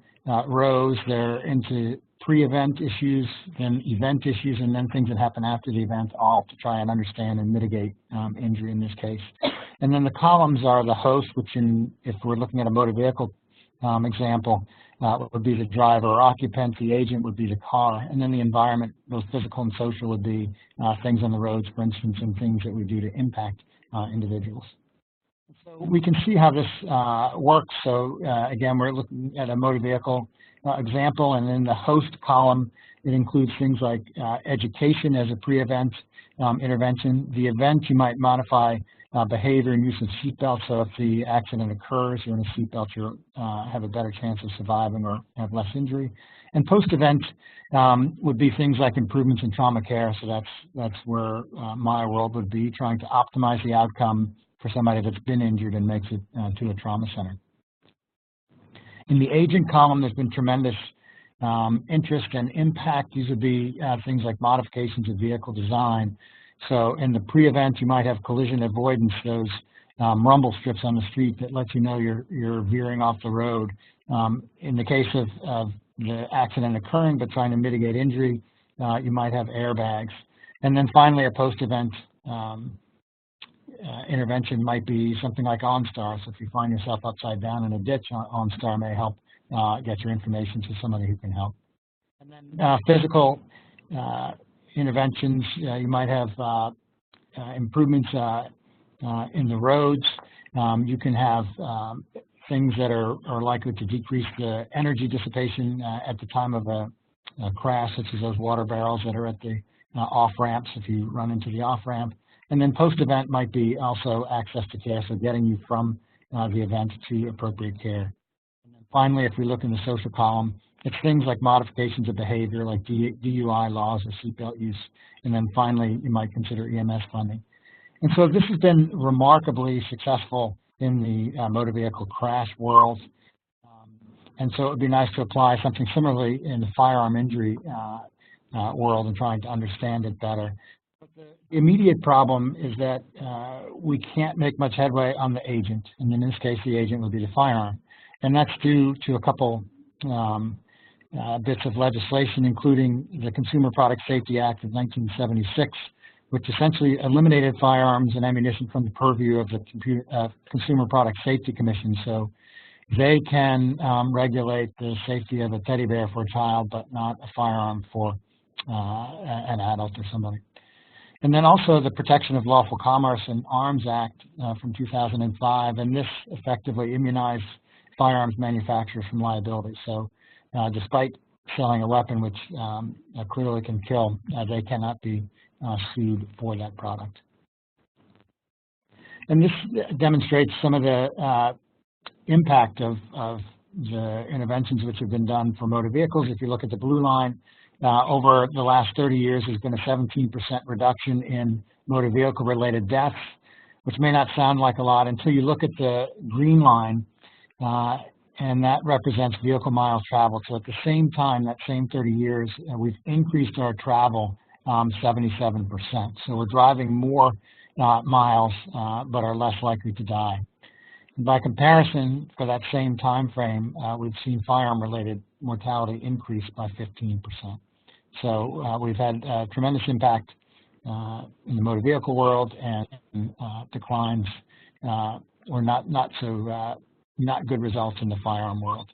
rows there into pre-event issues, then event issues, and then things that happen after the event, all to try and understand and mitigate injury in this case. And then the columns are the host, which if we're looking at a motor vehicle example, would be the driver or occupant, the agent would be the car, and then the environment, both physical and social, would be things on the roads, for instance, and things that we do to impact individuals. So we can see how this works. So again, we're looking at a motor vehicle example, and in the host column, it includes things like education as a pre-event intervention. The event, you might modify behavior and use of seatbelts, so if the accident occurs, you're in a seatbelt, you have a better chance of surviving or have less injury. And post-event would be things like improvements in trauma care, so that's where my world would be, trying to optimize the outcome for somebody that's been injured and makes it to a trauma center. In the agent column, there's been tremendous interest and impact. These would be things like modifications of vehicle design. So in the pre-event, you might have collision avoidance, those rumble strips on the street that let you know you're veering off the road. In the case of the accident occurring but trying to mitigate injury, you might have airbags. And then finally, a post-event intervention might be something like OnStar. So if you find yourself upside down in a ditch, OnStar may help get your information to somebody who can help. And then physical interventions, you might have improvements in the roads. You can have things that are likely to decrease the energy dissipation at the time of a crash, such as those water barrels that are at the off-ramps if you run into the off-ramp. And then post-event might be also access to care, so getting you from the event to appropriate care. And then finally, if we look in the social column, it's things like modifications of behavior, like DUI laws or seatbelt use. And then finally, you might consider EMS funding. And so this has been remarkably successful in the motor vehicle crash world. And so it would be nice to apply something similarly in the firearm injury world and trying to understand it better. But the immediate problem is that we can't make much headway on the agent. And in this case, the agent would be the firearm. And that's due to a couple bits of legislation, including the Consumer Product Safety Act of 1976, which essentially eliminated firearms and ammunition from the purview of the Consumer Product Safety Commission. So they can regulate the safety of a teddy bear for a child, but not a firearm for an adult or somebody. And then also the Protection of Lawful Commerce and Arms Act from 2005, and this effectively immunized firearms manufacturers from liability. So despite selling a weapon which clearly can kill, they cannot be sued for that product. And this demonstrates some of the impact of the interventions which have been done for motor vehicles. If you look at the blue line, over the last 30 years, there's been a 17% reduction in motor vehicle-related deaths, which may not sound like a lot until you look at the green line, and that represents vehicle miles traveled. So at the same time, that same 30 years, we've increased our travel 77%. So we're driving more miles, but are less likely to die. And by comparison, for that same time frame, we've seen firearm-related mortality increase by 15%. So we've had tremendous impact in the motor vehicle world, and declines or not good results in the firearm world.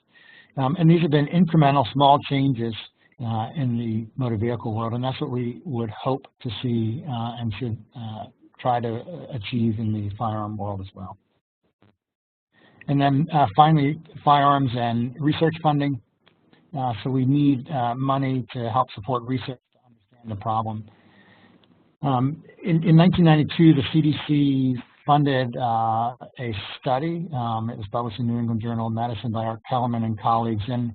And these have been incremental, small changes in the motor vehicle world, and that's what we would hope to see and should try to achieve in the firearm world as well. And then finally, firearms and research funding. So we need money to help support research to understand the problem. In 1992, the CDC funded a study. It was published in New England Journal of Medicine by Art Kellerman and colleagues, and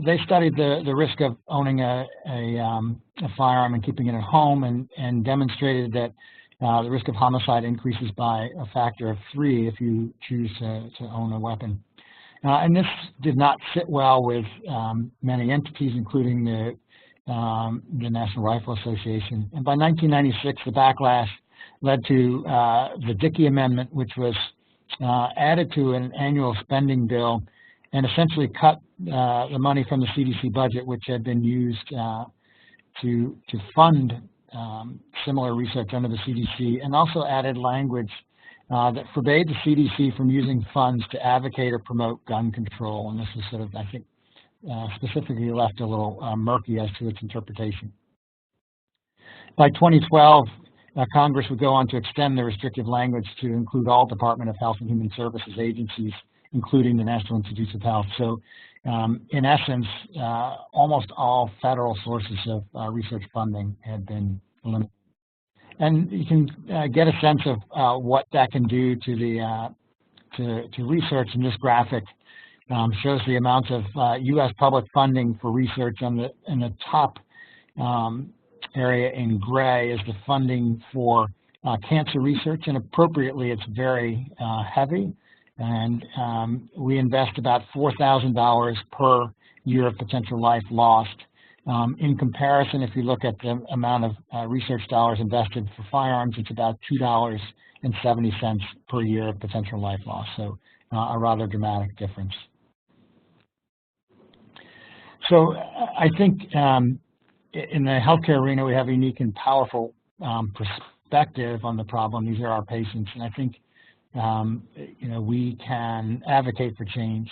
they studied the risk of owning a firearm and keeping it at home, and demonstrated that the risk of homicide increases by a factor of 3 if you choose to own a weapon. And this did not sit well with many entities, including the National Rifle Association. And by 1996, the backlash led to the Dickey Amendment, which was added to an annual spending bill and essentially cut the money from the CDC budget, which had been used to fund similar research under the CDC, and also added language that forbade the CDC from using funds to advocate or promote gun control. And this is sort of, I think, specifically left a little murky as to its interpretation. By 2012, Congress would go on to extend the restrictive language to include all Department of Health and Human Services agencies, including the National Institutes of Health. So in essence, almost all federal sources of research funding had been eliminated. And you can get a sense of what that can do to the to research. In this graphic shows the amount of U.S. public funding for research. In the top area in gray is the funding for cancer research, and appropriately, it's very heavy. And we invest about $4,000 per year of potential life lost. In comparison, if you look at the amount of research dollars invested for firearms, it's about $2.70 per year of potential life loss, so a rather dramatic difference. So I think in the healthcare arena, we have a unique and powerful perspective on the problem. These are our patients, and I think we can advocate for change.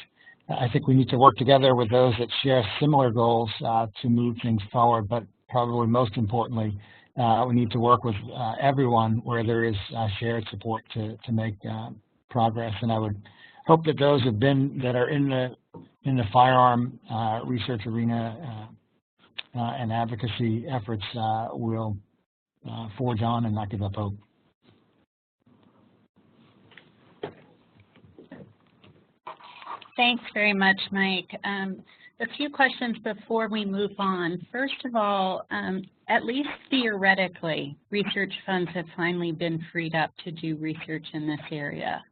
I think we need to work together with those that share similar goals to move things forward, but probably most importantly, we need to work with everyone where there is shared support to make progress. And I would hope that those that are in the firearm research arena and advocacy efforts will forge on and not give up hope. Thanks very much, Mike. A few questions before we move on. First of all, at least theoretically, research funds have finally been freed up to do research in this area.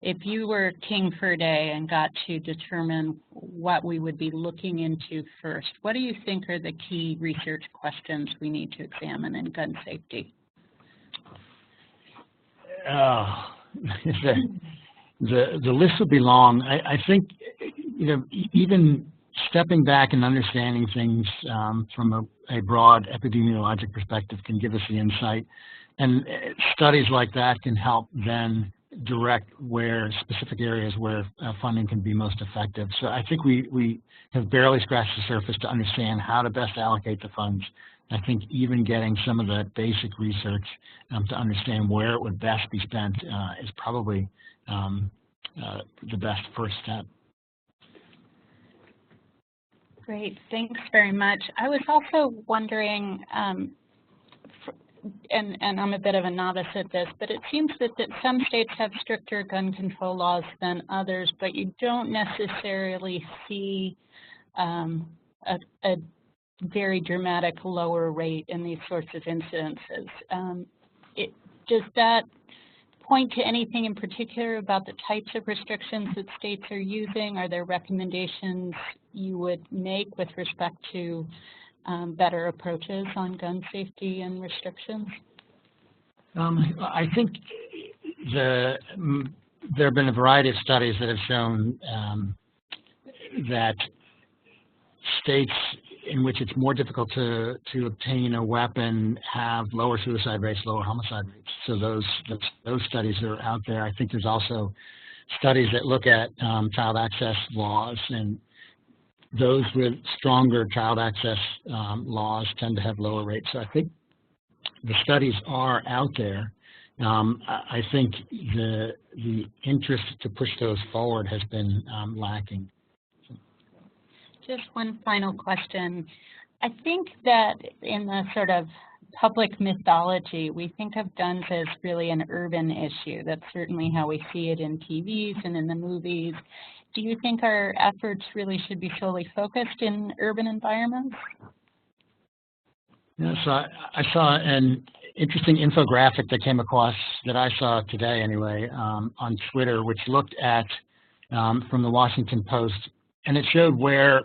If you were king for a day and got to determine what we would be looking into first, what do you think are the key research questions we need to examine in gun safety? The list would be long. I think, even stepping back and understanding things from a broad epidemiologic perspective can give us the insight. And studies like that can help then direct specific areas where funding can be most effective. So I think we have barely scratched the surface to understand how to best allocate the funds. I think even getting some of the basic research to understand where it would best be spent is probably the best first step. Great, thanks very much. I was also wondering, and I'm a bit of a novice at this, but it seems that some states have stricter gun control laws than others, but you don't necessarily see a very dramatic lower rate in these sorts of incidences. Does that point to anything in particular about the types of restrictions that states are using? Are there recommendations you would make with respect to better approaches on gun safety and restrictions? I think there have been a variety of studies that have shown that states in which it's more difficult to obtain a weapon have lower suicide rates, lower homicide rates. So those studies are out there. I think there's also studies that look at child access laws, and those with stronger child access laws tend to have lower rates. So I think the studies are out there. I think the interest to push those forward has been lacking. Just one final question. I think that in the sort of public mythology, we think of guns as really an urban issue. That's certainly how we see it in TVs and in the movies. Do you think our efforts really should be solely focused in urban environments? Yeah, so I saw an interesting infographic that came across, that I saw today anyway, on Twitter, which looked at, from the Washington Post, and it showed where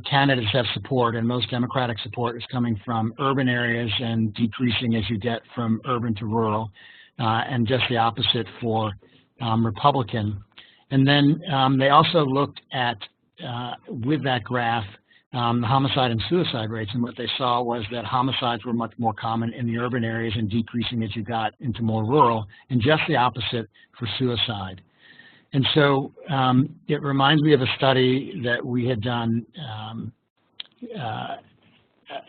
candidates have support, and most Democratic support is coming from urban areas and decreasing as you get from urban to rural, and just the opposite for Republican. And then they also looked at, with that graph, the homicide and suicide rates, and what they saw was that homicides were much more common in the urban areas and decreasing as you got into more rural, and just the opposite for suicide. And so it reminds me of a study that we had done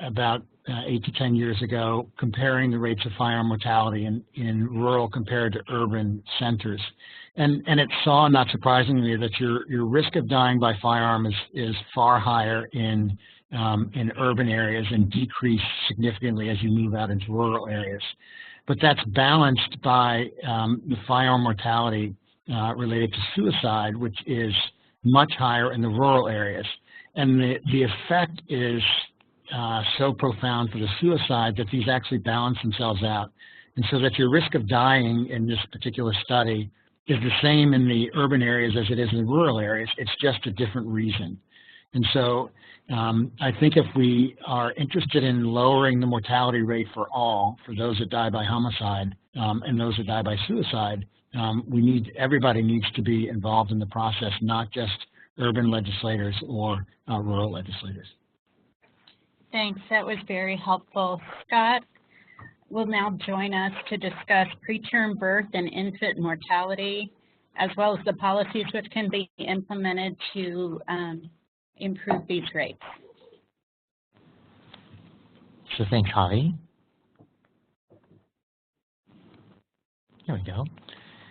about 8 to 10 years ago, comparing the rates of firearm mortality in rural compared to urban centers. And it saw, not surprisingly, that your risk of dying by firearm is far higher in urban areas and decreased significantly as you move out into rural areas. But that's balanced by the firearm mortality related to suicide, which is much higher in the rural areas. And the effect is so profound for the suicide that these actually balance themselves out. And so that your risk of dying in this particular study is the same in the urban areas as it is in the rural areas. It's just a different reason. And so I think if we are interested in lowering the mortality rate for all, for those that die by homicide and those that die by suicide, everybody needs to be involved in the process, not just urban legislators or rural legislators. Thanks, that was very helpful. Scott will now join us to discuss preterm birth and infant mortality, as well as the policies which can be implemented to improve these rates. So thanks, Holly. There we go.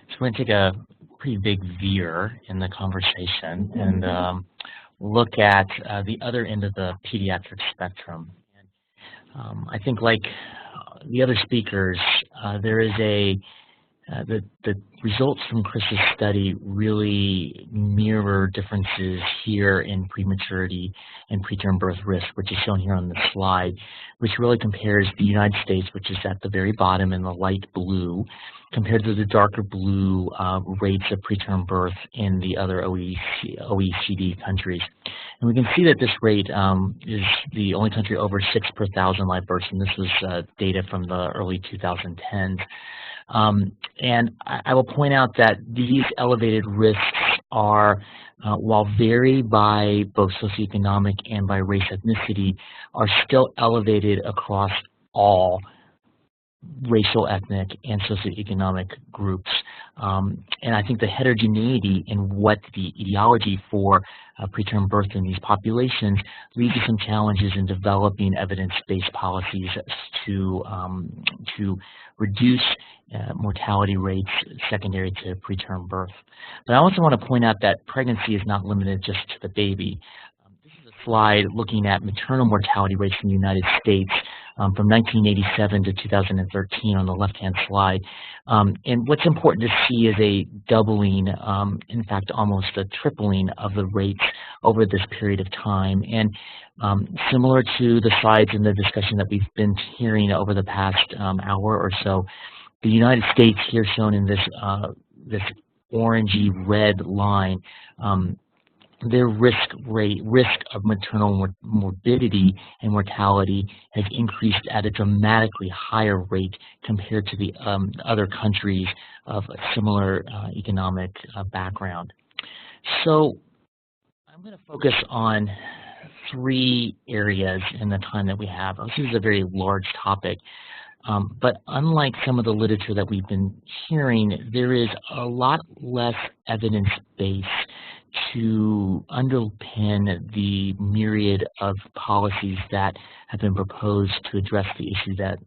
So we're going to take a pretty big veer in the conversation and look at the other end of the pediatric spectrum. And, I think like the other speakers, there is the results from Chris's study really mirror differences here in prematurity and preterm birth risk, which is shown here on the slide, which really compares the United States, which is at the very bottom in the light blue, compared to the darker blue rates of preterm birth in the other OECD countries. And we can see that this rate is the only country over 6 per 1,000 live births, and this was data from the early 2010s. And I will point out that these elevated risks are, while vary by both socioeconomic and by race ethnicity, are still elevated across all racial, ethnic, and socioeconomic groups. And I think the heterogeneity in what the etiology for preterm birth in these populations leads to some challenges in developing evidence-based policies to reduce mortality rates secondary to preterm birth. But I also want to point out that pregnancy is not limited just to the baby. This is a slide looking at maternal mortality rates in the United States from 1987 to 2013 on the left-hand slide. And what's important to see is a doubling, in fact, almost a tripling of the rates over this period of time. And similar to the slides in the discussion that we've been hearing over the past hour or so, the United States here shown in this, this orangey red line, their risk of maternal morbidity and mortality has increased at a dramatically higher rate compared to the other countries of a similar economic background. So I'm going to focus on 3 areas in the time that we have. This is a very large topic. But unlike some of the literature that we've been hearing, there is a lot less evidence base to underpin the myriad of policies that have been proposed to address the issue that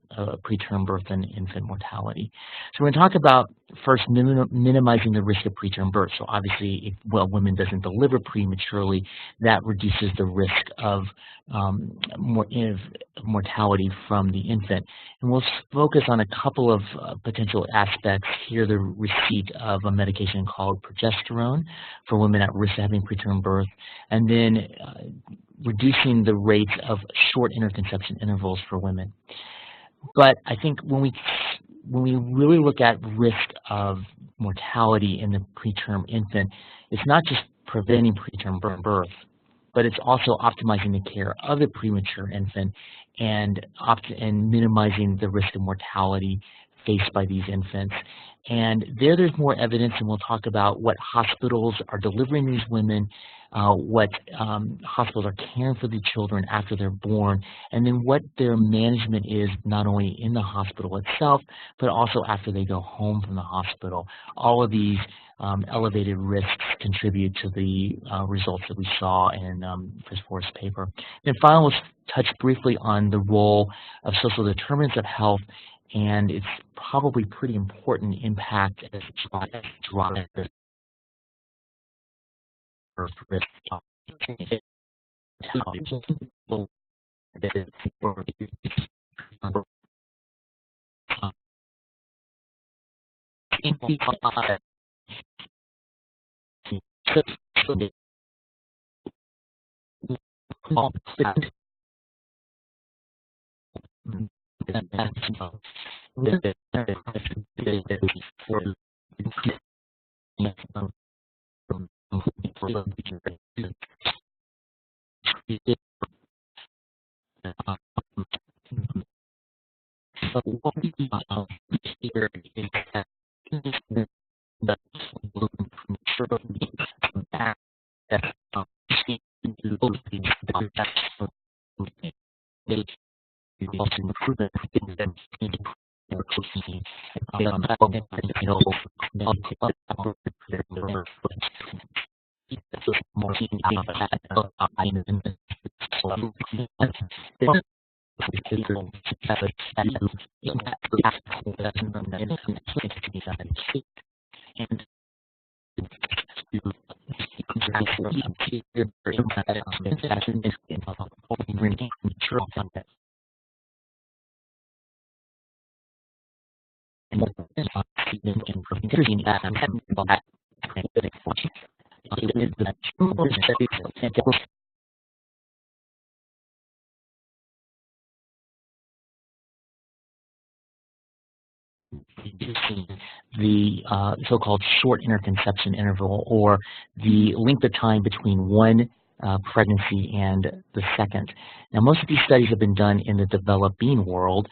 preterm birth and infant mortality. So we're going to talk about first minimizing the risk of preterm birth. So obviously, if a woman doesn't deliver prematurely, that reduces the risk of mortality from the infant. And we'll focus on a couple of potential aspects here: the receipt of a medication called progesterone for women at risk of having preterm birth, and then reducing the rates of short interconception intervals for women. But I think when we really look at risk of mortality in the preterm infant, it's not just preventing preterm birth, but it's also optimizing the care of the premature infant and minimizing the risk of mortality faced by these infants. And there's more evidence, and we'll talk about what hospitals are delivering these women, what hospitals are caring for the children after they're born, and then what their management is not only in the hospital itself, but also after they go home from the hospital. All of these elevated risks contribute to the results that we saw in Chris Forrest's paper. And finally, we'll touch briefly on the role of social determinants of health, and it's probably pretty important impact as drive birth risk. So what we here is that the premature means that they also improvement things that the so-called short interconception interval, or the length of time between one pregnancy and the second. Now, most of these studies have been done in the developing world.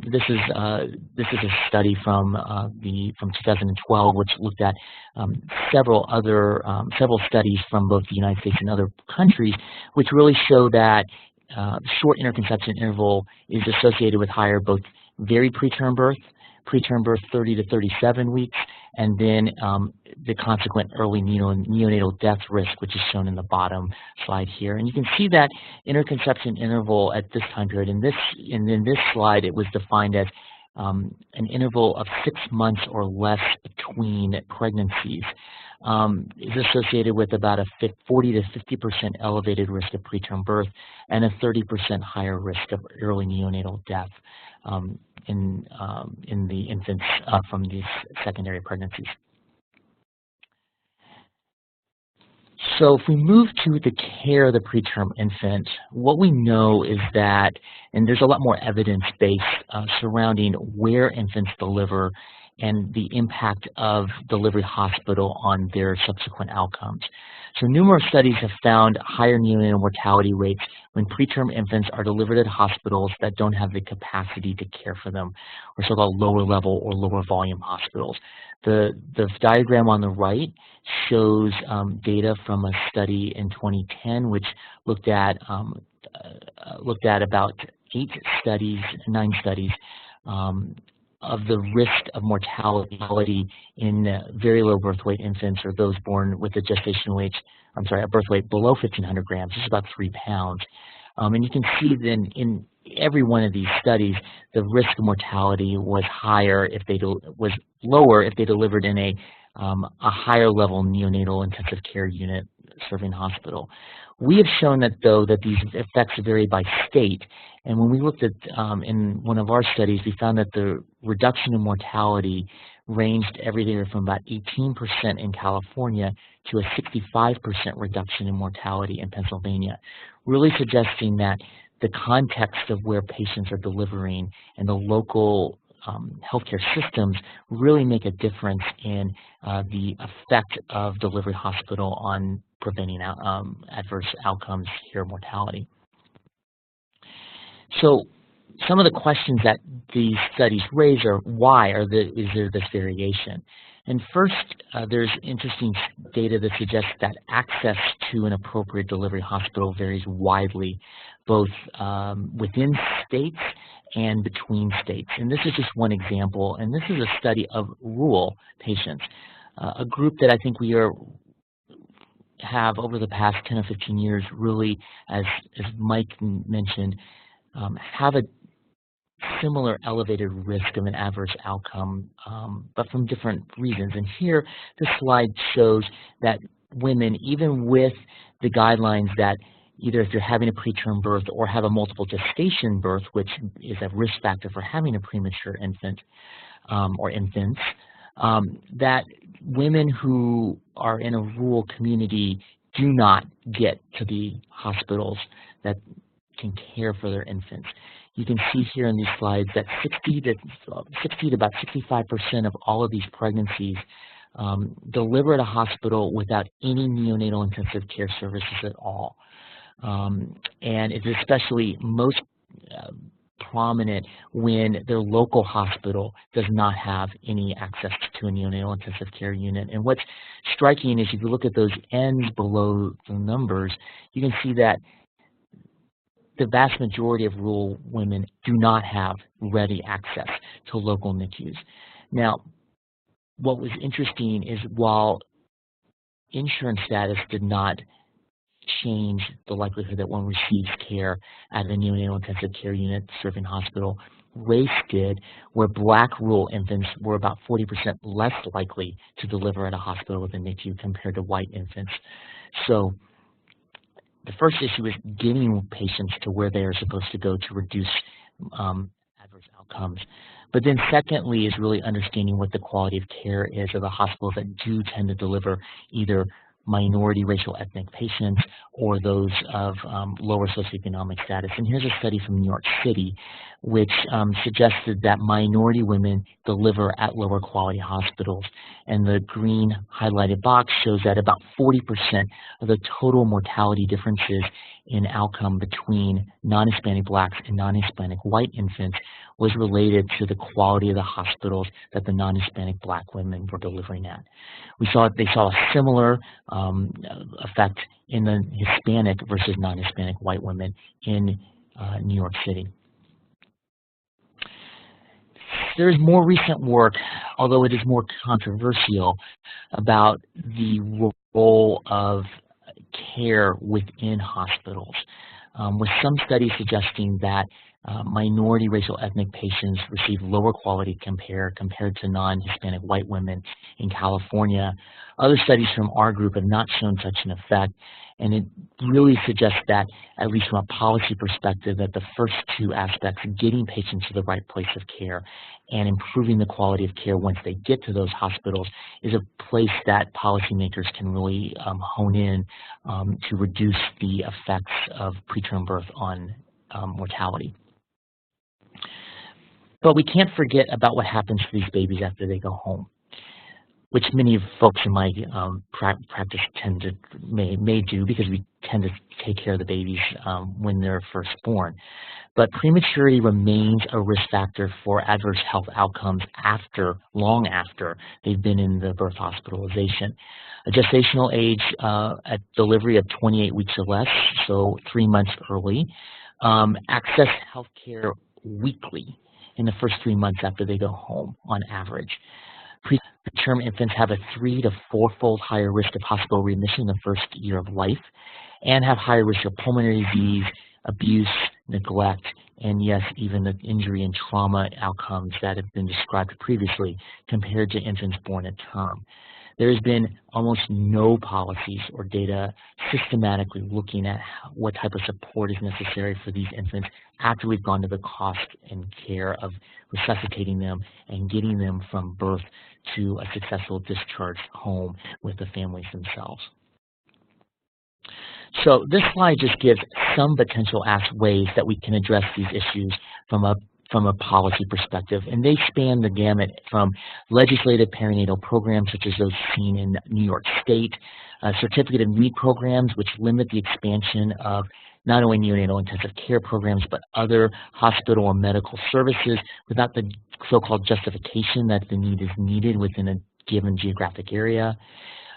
This is a study from 2012, which looked at several studies from both the United States and other countries, which really show that short interconception interval is associated with higher both very preterm birth 30 to 37 weeks, and then the consequent early neonatal death risk, which is shown in the bottom slide here. And you can see that interconception interval at this time period. In this slide, it was defined as an interval of 6 months or less between pregnancies. Is associated with about a 40 to 50% elevated risk of preterm birth and a 30% higher risk of early neonatal death in the infants from these secondary pregnancies. So if we move to the care of the preterm infant, what we know is that, and there's a lot more evidence base surrounding where infants deliver and the impact of delivery hospital on their subsequent outcomes. So numerous studies have found higher neonatal mortality rates when preterm infants are delivered at hospitals that don't have the capacity to care for them, or so-called lower level or lower volume hospitals. The diagram on the right shows data from a study in 2010, which looked at about 9 studies of the risk of mortality in very low birth weight infants, or those born with a a birth weight below 1,500 grams. This is about 3 pounds. And you can see then in every one of these studies, the risk of mortality was lower if they delivered in a higher level neonatal intensive care unit serving hospital. We have shown that, though, that these effects vary by state. And when we looked at, in one of our studies, we found that the reduction in mortality ranged everything from about 18% in California to a 65% reduction in mortality in Pennsylvania, really suggesting that the context of where patients are delivering and the local healthcare systems really make a difference in the effect of delivery hospital on preventing adverse outcomes here, mortality. So some of the questions that these studies raise are, why is there this variation? And first, there's interesting data that suggests that access to an appropriate delivery hospital varies widely, both within states and between states. And this is just one example, and this is a study of rural patients, a group that I think we have over the past 10 or 15 years really, as Mike mentioned, have a similar elevated risk of an adverse outcome, but from different reasons. And here, this slide shows that women, even with the guidelines that either if you're having a preterm birth or have a multiple gestation birth, which is a risk factor for having a premature infant or infants, that women who are in a rural community do not get to the hospitals that can care for their infants. You can see here in these slides that 60 to about 65% of all of these pregnancies deliver at a hospital without any neonatal intensive care services at all. and it's especially most prominent when their local hospital does not have any access to a neonatal intensive care unit. And what's striking is if you look at those ends below the numbers, you can see that the vast majority of rural women do not have ready access to local NICUs. Now, what was interesting is while insurance status did not change the likelihood that one receives care at a neonatal intensive care unit serving hospital, race did, where Black rural infants were about 40% less likely to deliver at a hospital with a NICU compared to white infants. So the first issue is getting patients to where they are supposed to go to reduce adverse outcomes. But then secondly is really understanding what the quality of care is of the hospitals that do tend to deliver either minority racial ethnic patients or those of lower socioeconomic status. And here's a study from New York City which suggested that minority women deliver at lower quality hospitals. And the green highlighted box shows that about 40% of the total mortality differences in outcome between non-Hispanic Blacks and non-Hispanic white infants was related to the quality of the hospitals that the non-Hispanic Black women were delivering at. They saw a similar effect in the Hispanic versus non-Hispanic white women in New York City. There is more recent work, although it is more controversial, about the role of care within hospitals, with some studies suggesting that minority racial ethnic patients receive lower quality compared to non-Hispanic white women in California. Other studies from our group have not shown such an effect, and it really suggests that, at least from a policy perspective, that the first two aspects, getting patients to the right place of care and improving the quality of care once they get to those hospitals, is a place that policymakers can really hone in to reduce the effects of preterm birth on mortality. But we can't forget about what happens to these babies after they go home, which many folks in my practice may do, because we tend to take care of the babies when they're first born. But prematurity remains a risk factor for adverse health outcomes long after they've been in the birth hospitalization. A gestational age at delivery of 28 weeks or less, so 3 months early, access health care weekly in the first 3 months after they go home on average. Preterm infants have a 3- to 4-fold higher risk of hospital readmission in the first year of life, and have higher risk of pulmonary disease, abuse, neglect, and yes, even the injury and trauma outcomes that have been described previously compared to infants born at term. There has been almost no policies or data systematically looking at what type of support is necessary for these infants after we've gone to the cost and care of resuscitating them and getting them from birth to a successful discharge home with the families themselves. So this slide just gives some potential ways that we can address these issues from a policy perspective, and they span the gamut from legislative perinatal programs such as those seen in New York State, certificate of need programs which limit the expansion of not only neonatal intensive care programs but other hospital or medical services without the so-called justification that the need is needed within a given geographic area.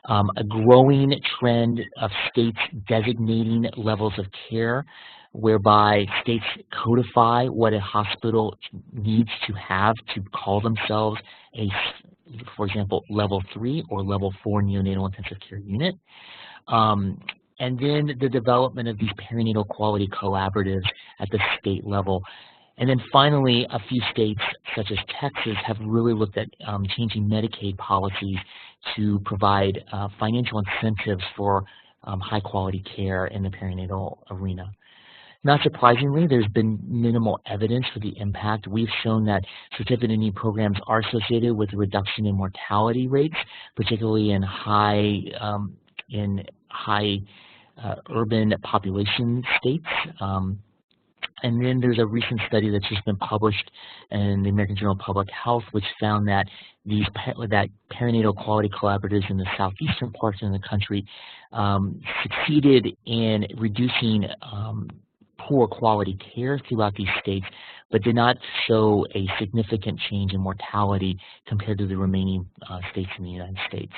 A growing trend of states designating levels of care, whereby states codify what a hospital needs to have to call themselves a, for example, level 3 or level 4 neonatal intensive care unit. And then the development of these perinatal quality collaboratives at the state level. And then finally, a few states, such as Texas, have really looked at changing Medicaid policies to provide financial incentives for high-quality care in the perinatal arena. Not surprisingly, there's been minimal evidence for the impact. We've shown that certificate of need programs are associated with a reduction in mortality rates, particularly in high urban population states. And then there's a recent study that's just been published in the American Journal of Public Health, which found that that perinatal quality collaboratives in the southeastern parts of the country succeeded in reducing poor quality care throughout these states, but did not show a significant change in mortality compared to the remaining states in the United States.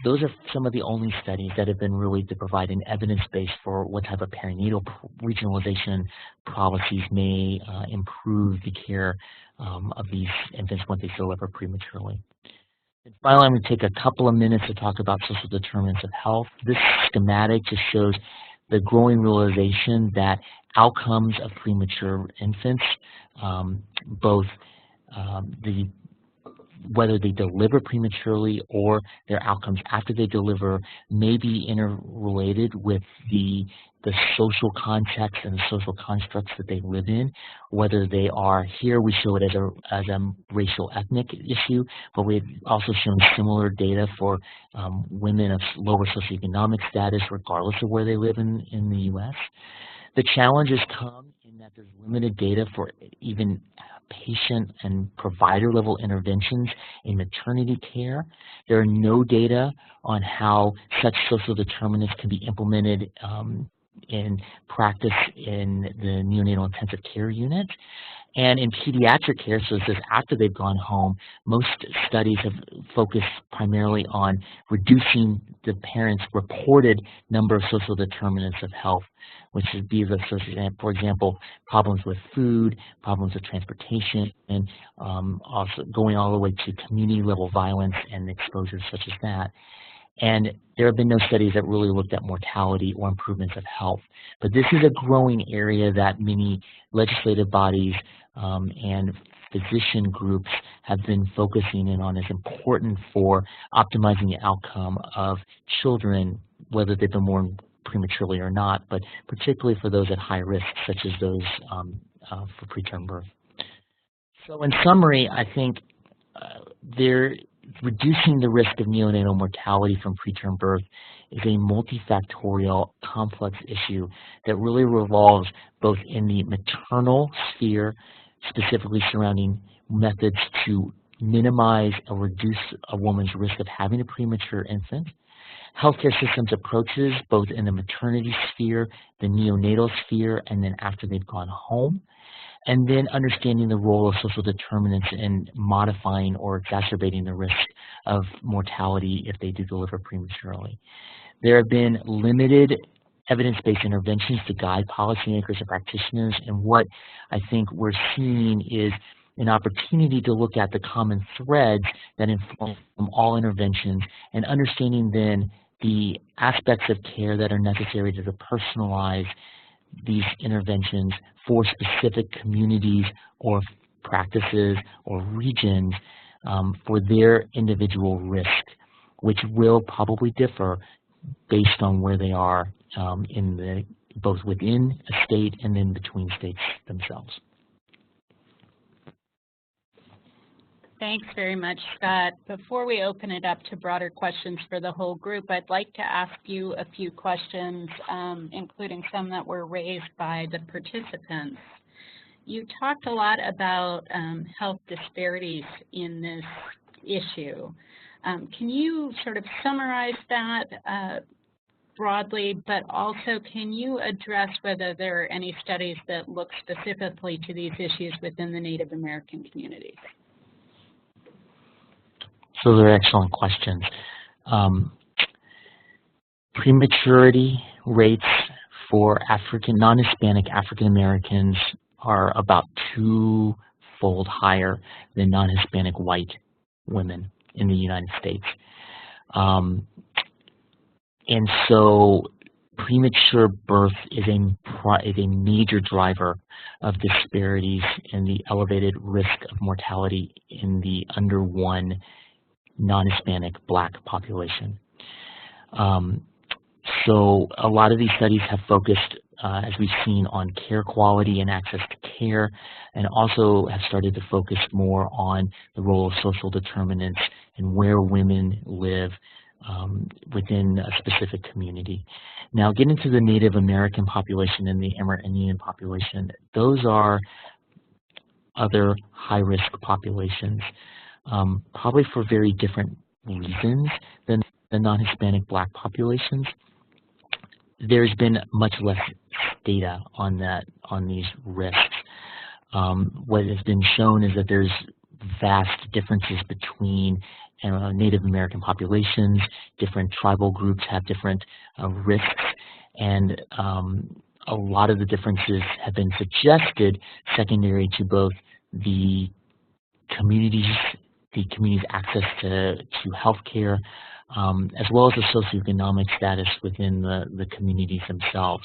Those are some of the only studies that have been really to provide an evidence base for what type of perinatal regionalization policies may improve the care of these infants when they deliver prematurely. And finally, I'm going to take a couple of minutes to talk about social determinants of health. This schematic just shows the growing realization that outcomes of premature infants, both whether they deliver prematurely or their outcomes after they deliver, may be interrelated with the social context and the social constructs that they live in, whether they are, here we show it as a racial ethnic issue, but we've also shown similar data for women of lower socioeconomic status regardless of where they live in the U.S. The challenges come in that there's limited data for even patient and provider level interventions in maternity care. There are no data on how such social determinants can be implemented in practice in the neonatal intensive care unit. And in pediatric care, so this is after they've gone home, most studies have focused primarily on reducing the parents' reported number of social determinants of health, which would be associated, for example, problems with food, problems with transportation, and also going all the way to community-level violence and exposures such as that. And there have been no studies that really looked at mortality or improvements of health. But this is a growing area that many legislative bodies and physician groups have been focusing in on as important for optimizing the outcome of children, whether they've been born prematurely or not, but particularly for those at high risk, such as those for preterm birth. So in summary, I think reducing the risk of neonatal mortality from preterm birth is a multifactorial, complex issue that really revolves both in the maternal sphere, specifically surrounding methods to minimize or reduce a woman's risk of having a premature infant, healthcare systems approaches both in the maternity sphere, the neonatal sphere, and then after they've gone home, and then understanding the role of social determinants in modifying or exacerbating the risk of mortality if they do deliver prematurely. There have been limited evidence-based interventions to guide policymakers and practitioners, and what I think we're seeing is an opportunity to look at the common threads that inform all interventions and understanding then the aspects of care that are necessary to personalize these interventions for specific communities or practices or regions for their individual risk, which will probably differ based on where they are both within a state and then between states themselves. Thanks very much, Scott. Before we open it up to broader questions for the whole group, I'd like to ask you a few questions, including some that were raised by the participants. You talked a lot about health disparities in this issue. Can you sort of summarize that broadly, but also can you address whether there are any studies that look specifically to these issues within the Native American communities? So they're excellent questions. Prematurity rates for non-Hispanic African Americans are about 2-fold higher than non-Hispanic white women in the United States. And so premature birth is a major driver of disparities in the elevated risk of mortality in the under 1 non-Hispanic Black population. So a lot of these studies have focused, as we've seen, on care quality and access to care, and also have started to focus more on the role of social determinants and where women live within a specific community. Now, getting to the Native American population and the Amerindian population, those are other high-risk populations, probably for very different reasons than the non-Hispanic Black populations. There's been much less data on these risks. What has been shown is that there's vast differences between Native American populations. Different tribal groups have different risks, and a lot of the differences have been suggested secondary to both the community's access to health care, as well as the socioeconomic status within the communities themselves.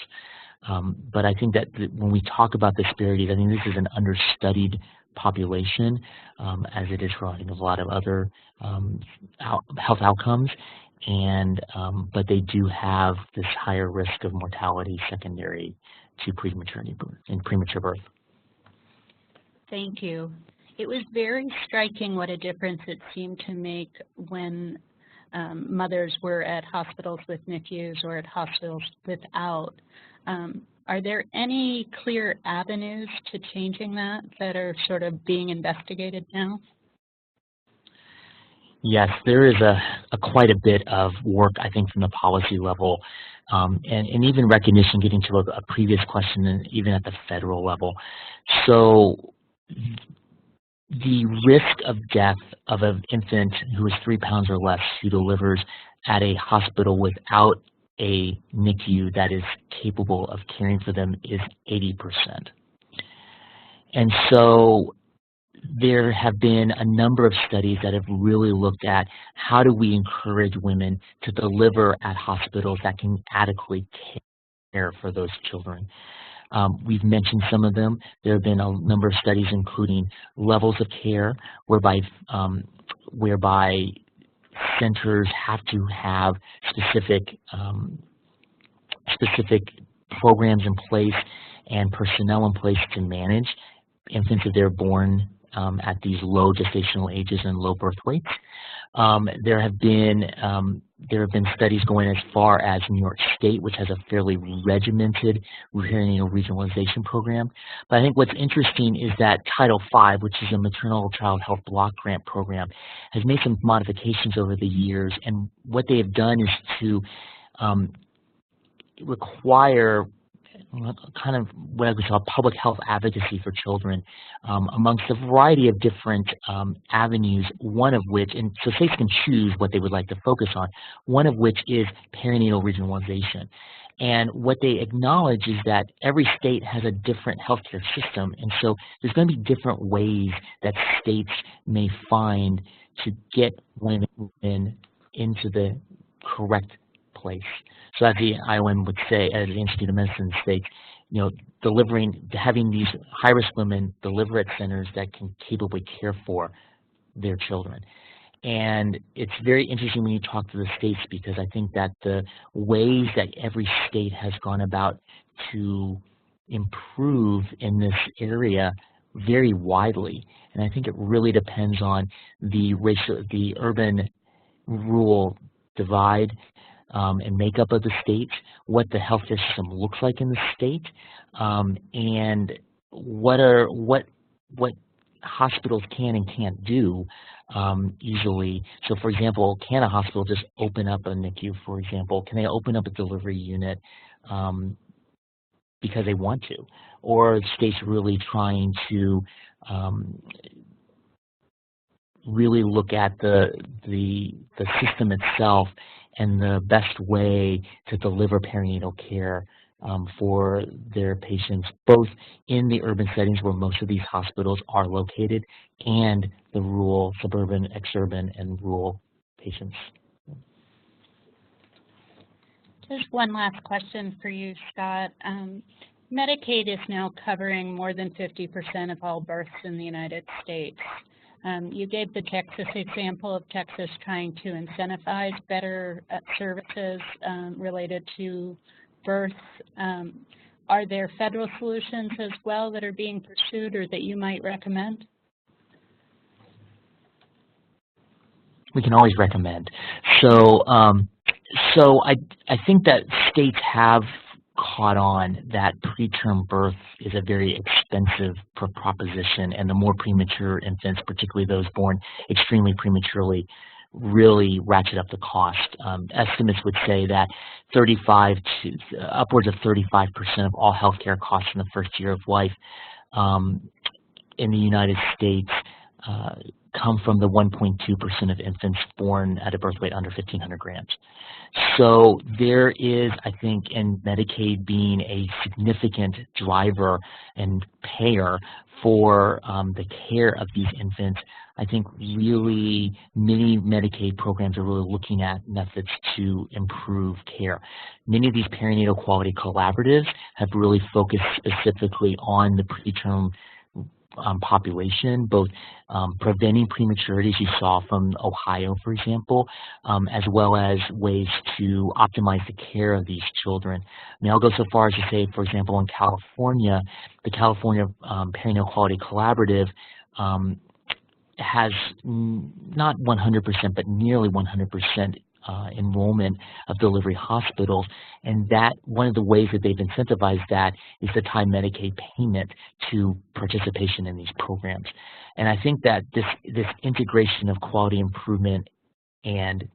But I think that when we talk about disparities, I think this is an understudied population, as it is providing a lot of other health outcomes, and but they do have this higher risk of mortality secondary to premature birth. Thank you. It was very striking what a difference it seemed to make when mothers were at hospitals with NICUs or at hospitals without. Are there any clear avenues to changing that are sort of being investigated now? Yes, there is quite a bit of work, I think, from the policy level, and even recognition, getting to a previous question, and even at the federal level. So the risk of death of an infant who is 3 pounds or less who delivers at a hospital without a NICU that is capable of caring for them is 80%. And so there have been a number of studies that have really looked at how do we encourage women to deliver at hospitals that can adequately care for those children. We've mentioned some of them. There have been a number of studies including levels of care whereby centers have to have specific programs in place and personnel in place to manage infants if they're born at these low gestational ages and low birth weights. There have been studies going as far as New York State, which has a fairly regimented perinatal regionalization program. But I think what's interesting is that Title V, which is a maternal child health block grant program, has made some modifications over the years. And what they have done is to require kind of what we call public health advocacy for children amongst a variety of different avenues, one of which, and so states can choose what they would like to focus on, one of which is perinatal regionalization. And what they acknowledge is that every state has a different healthcare system, and so there's going to be different ways that states may find to get women into the correct place. So as the IOM would say, as the Institute of Medicine states, you know, having these high-risk women deliver at centers that can capably care for their children. And it's very interesting when you talk to the states, because I think that the ways that every state has gone about to improve in this area vary widely. And I think it really depends on the urban-rural divide and makeup of the state, what the healthcare system looks like in the state, and what hospitals can and can't do easily. So, for example, can a hospital just open up a NICU, for example? Can they open up a delivery unit because they want to? Or are the states really trying to really look at the system itself and the best way to deliver perinatal care for their patients, both in the urban settings where most of these hospitals are located and the rural, suburban, exurban, and rural patients. Just one last question for you, Scott. Medicaid is now covering more than 50% of all births in the United States. You gave the Texas example of Texas trying to incentivize better services related to births. Are there federal solutions as well that are being pursued or that you might recommend? we can always recommend. So, so I think that states have caught on that preterm birth is a very expensive proposition, and the more premature infants, particularly those born extremely prematurely, really ratchet up the cost. Estimates would say that upwards of 35% of all healthcare costs in the first year of life in the United States come from the 1.2% of infants born at a birth weight under 1,500 grams. So there is, I think, in Medicaid being a significant driver and payer for the care of these infants, I think really many Medicaid programs are really looking at methods to improve care. Many of these perinatal quality collaboratives have really focused specifically on the preterm population, both preventing prematurity, as you saw from Ohio, for example, as well as ways to optimize the care of these children. I mean, I'll go so far as to say, for example, in California, the California Perinatal Quality Collaborative has not 100%, but nearly 100% enrollment of delivery hospitals, and that one of the ways that they've incentivized that is to tie Medicaid payment to participation in these programs. And I think that this integration of quality improvement and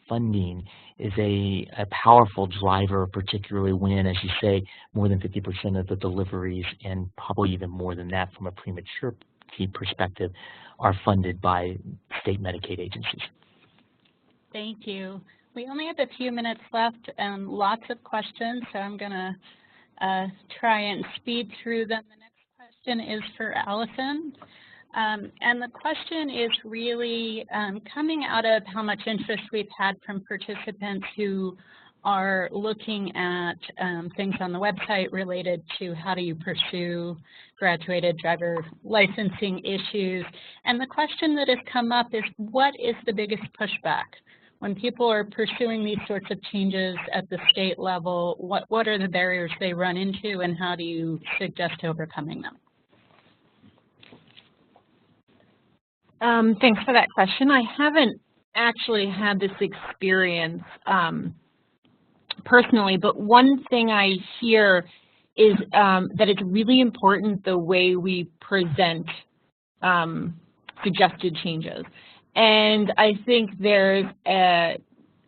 funding is a powerful driver, particularly when, as you say, more than 50% of the deliveries, and probably even more than that from a premature perspective, are funded by state Medicaid agencies. Thank you. We only have a few minutes left and lots of questions, so I'm going to try and speed through them. The next question is for Allison. And the question is really coming out of how much interest we've had from participants who are looking at things on the website related to how do you pursue graduated driver licensing issues. And the question that has come up is, what is the biggest pushback? When people are pursuing these sorts of changes at the state level, what are the barriers they run into, and how do you suggest overcoming them? Thanks for that question. I haven't actually had this experience personally, but one thing I hear is that it's really important the way we present suggested changes. And I think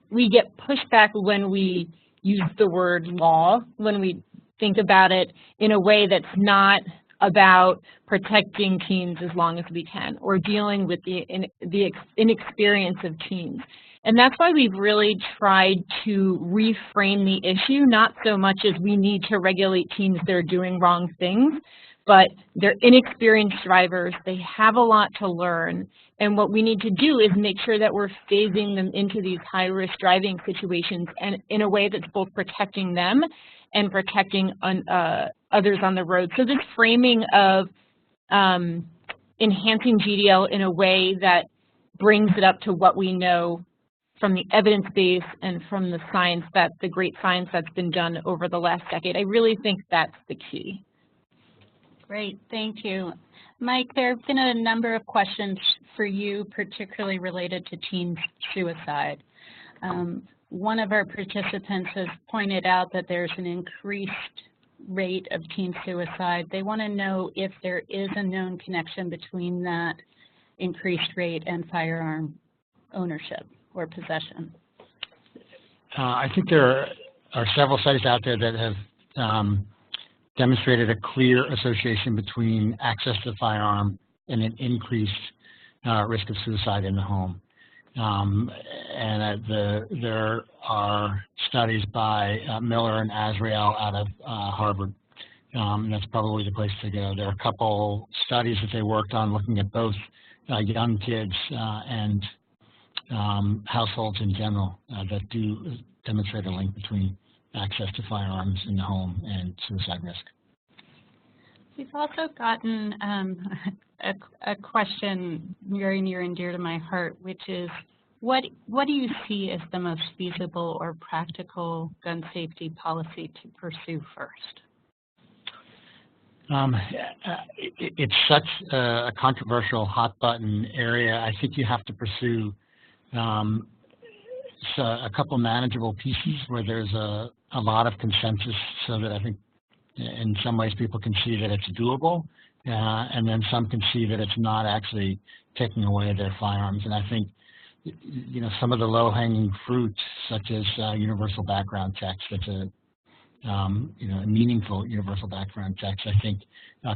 we get pushback when we use the word law, when we think about it in a way that's not about protecting teens as long as we can, or dealing with the inexperience of teens. And that's why we've really tried to reframe the issue, not so much as we need to regulate teens that are doing wrong things, but they're inexperienced drivers, they have a lot to learn, and what we need to do is make sure that we're phasing them into these high-risk driving situations, and in a way that's both protecting them and protecting others on the road. So this framing of enhancing GDL in a way that brings it up to what we know from the evidence base and from the science, the great science that's been done over the last decade. I really think that's the key. Great, thank you. Mike, there have been a number of questions for you, particularly related to teen suicide. One of our participants has pointed out that there's an increased rate of teen suicide. They want to know if there is a known connection between that increased rate and firearm ownership or possession. I think there are several studies out there that have demonstrated a clear association between access to the firearm and an increased risk of suicide in the home. There are studies by Miller and Azrael out of Harvard, and that's probably the place to go. There are a couple studies that they worked on looking at both young kids and households in general that do demonstrate a link between access to firearms in the home and suicide risk. We've also gotten a question very near and dear to my heart, which is, what do you see as the most feasible or practical gun safety policy to pursue first? It's such a controversial hot button area. I think you have to pursue it's a couple manageable pieces where there's a lot of consensus, so that I think in some ways people can see that it's doable, and then some can see that it's not actually taking away their firearms. And I think, you know, some of the low-hanging fruits, such as universal background checks, that's a you know, meaningful universal background checks, I think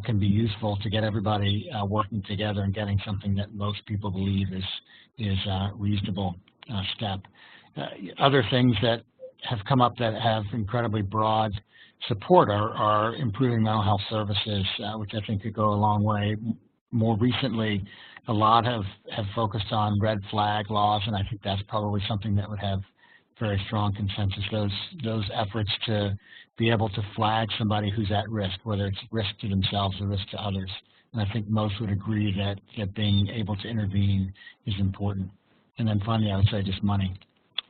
can be useful to get everybody working together and getting something that most people believe is a reasonable step. Other things that have come up that have incredibly broad support are improving mental health services, which I think could go a long way. More recently, a lot have focused on red flag laws, and I think that's probably something that would have very strong consensus. Those efforts to be able to flag somebody who's at risk, whether it's risk to themselves or risk to others. And I think most would agree that being able to intervene is important. And then finally, I would say just money.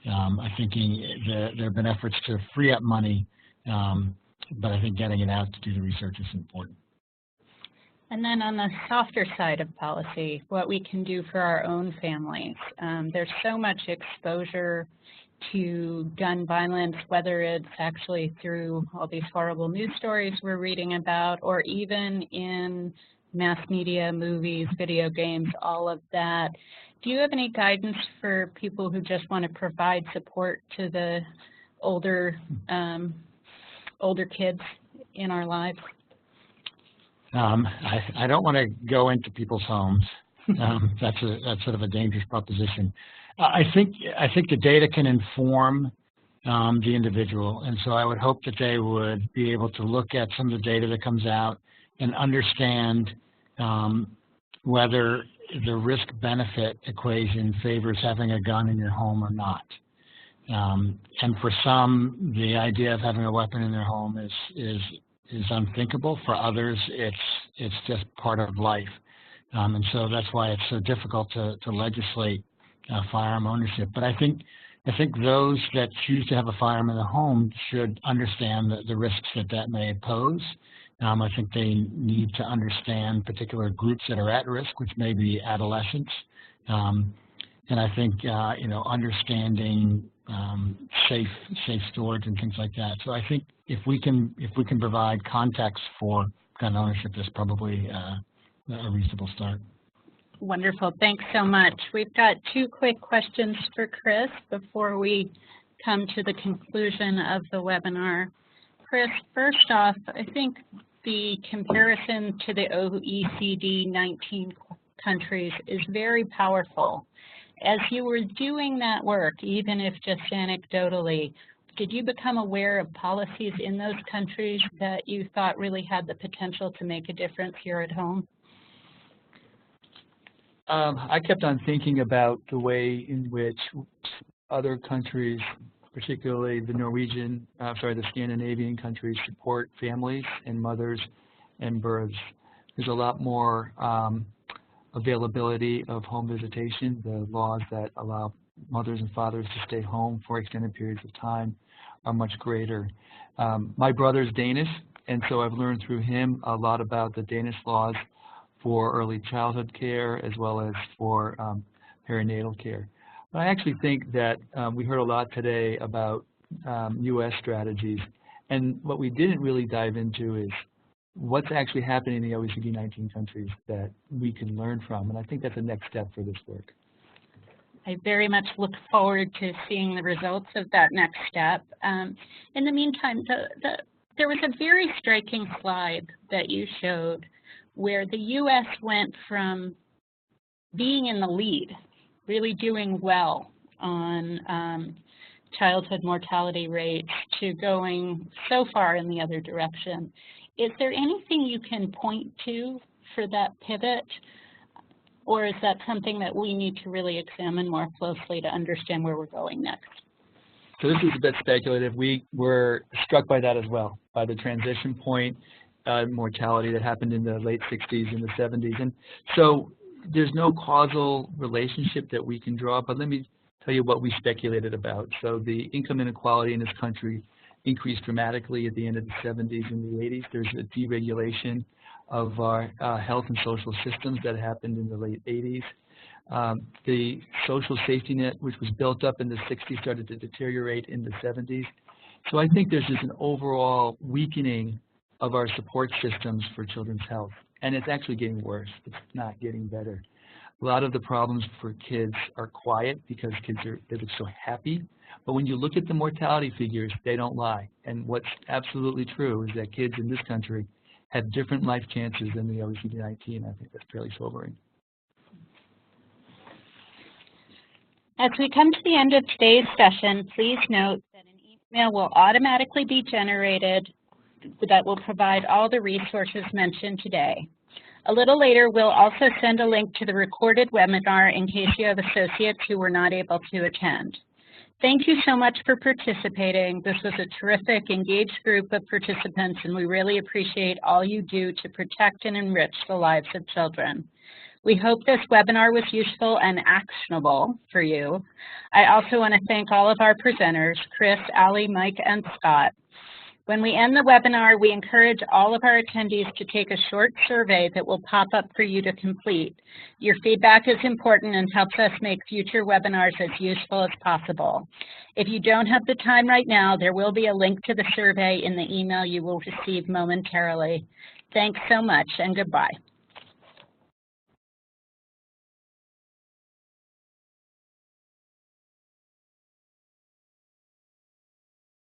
I think there have been efforts to free up money, but I think getting it out to do the research is important. And then on the softer side of policy, what we can do for our own families. There's so much exposure to gun violence, whether it's actually through all these horrible news stories we're reading about, or even in mass media, movies, video games, all of that. Do you have any guidance for people who just want to provide support to the older kids in our lives? I don't want to go into people's homes. That's sort of a dangerous proposition. I think the data can inform the individual, and so I would hope that they would be able to look at some of the data that comes out and understand whether the risk-benefit equation favors having a gun in your home or not. And for some, the idea of having a weapon in their home is unthinkable. For others, it's just part of life. And so that's why it's so difficult to legislate firearm ownership. But I think those that choose to have a firearm in the home should understand the risks that may pose. I think they need to understand particular groups that are at risk, which may be adolescents. And I think you know, understanding safe storage and things like that. So I think if we can provide context for gun ownership, that's probably a reasonable start. Wonderful. Thanks so much. We've got two quick questions for Chris before we come to the conclusion of the webinar. Chris, first off, I think the comparison to the OECD 19 countries is very powerful. As you were doing that work, even if just anecdotally, did you become aware of policies in those countries that you thought really had the potential to make a difference here at home? I kept on thinking about the way in which other countries, particularly the the Scandinavian countries, support families and mothers and births. There's a lot more availability of home visitation. The laws that allow mothers and fathers to stay home for extended periods of time are much greater. My brother's Danish, and so I've learned through him a lot about the Danish laws for early childhood care as well as for perinatal care. But I actually think that we heard a lot today about U.S. strategies, and what we didn't really dive into is what's actually happening in the OECD 19 countries that we can learn from, and I think that's the next step for this work. I very much look forward to seeing the results of that next step. In the meantime, there was a very striking slide that you showed where the U.S. went from being in the lead, really doing well on childhood mortality rates, to going so far in the other direction. Is there anything you can point to for that pivot, or is that something that we need to really examine more closely to understand where we're going next? So this is a bit speculative. We were struck by that as well, by the transition point mortality that happened in the late 60s and the 70s. And so there's no causal relationship that we can draw, but let me tell you what we speculated about. So the income inequality in this country increased dramatically at the end of the 70s and the 80s. There's a deregulation of our health and social systems that happened in the late 80s. The social safety net, which was built up in the 60s, started to deteriorate in the 70s. So I think there's just an overall weakening of our support systems for children's health. And it's actually getting worse. It's not getting better. A lot of the problems for kids are quiet because they look so happy. But when you look at the mortality figures, they don't lie. And what's absolutely true is that kids in this country have different life chances than the OECD-19. I think that's fairly sobering. As we come to the end of today's session, please note that an email will automatically be generated that will provide all the resources mentioned today. A little later, we'll also send a link to the recorded webinar in case you have associates who were not able to attend. Thank you so much for participating. This was a terrific, engaged group of participants, and we really appreciate all you do to protect and enrich the lives of children. We hope this webinar was useful and actionable for you. I also want to thank all of our presenters, Chris, Ali, Mike, and Scott. When we end the webinar, we encourage all of our attendees to take a short survey that will pop up for you to complete. Your feedback is important and helps us make future webinars as useful as possible. If you don't have the time right now, there will be a link to the survey in the email you will receive momentarily. Thanks so much, and goodbye.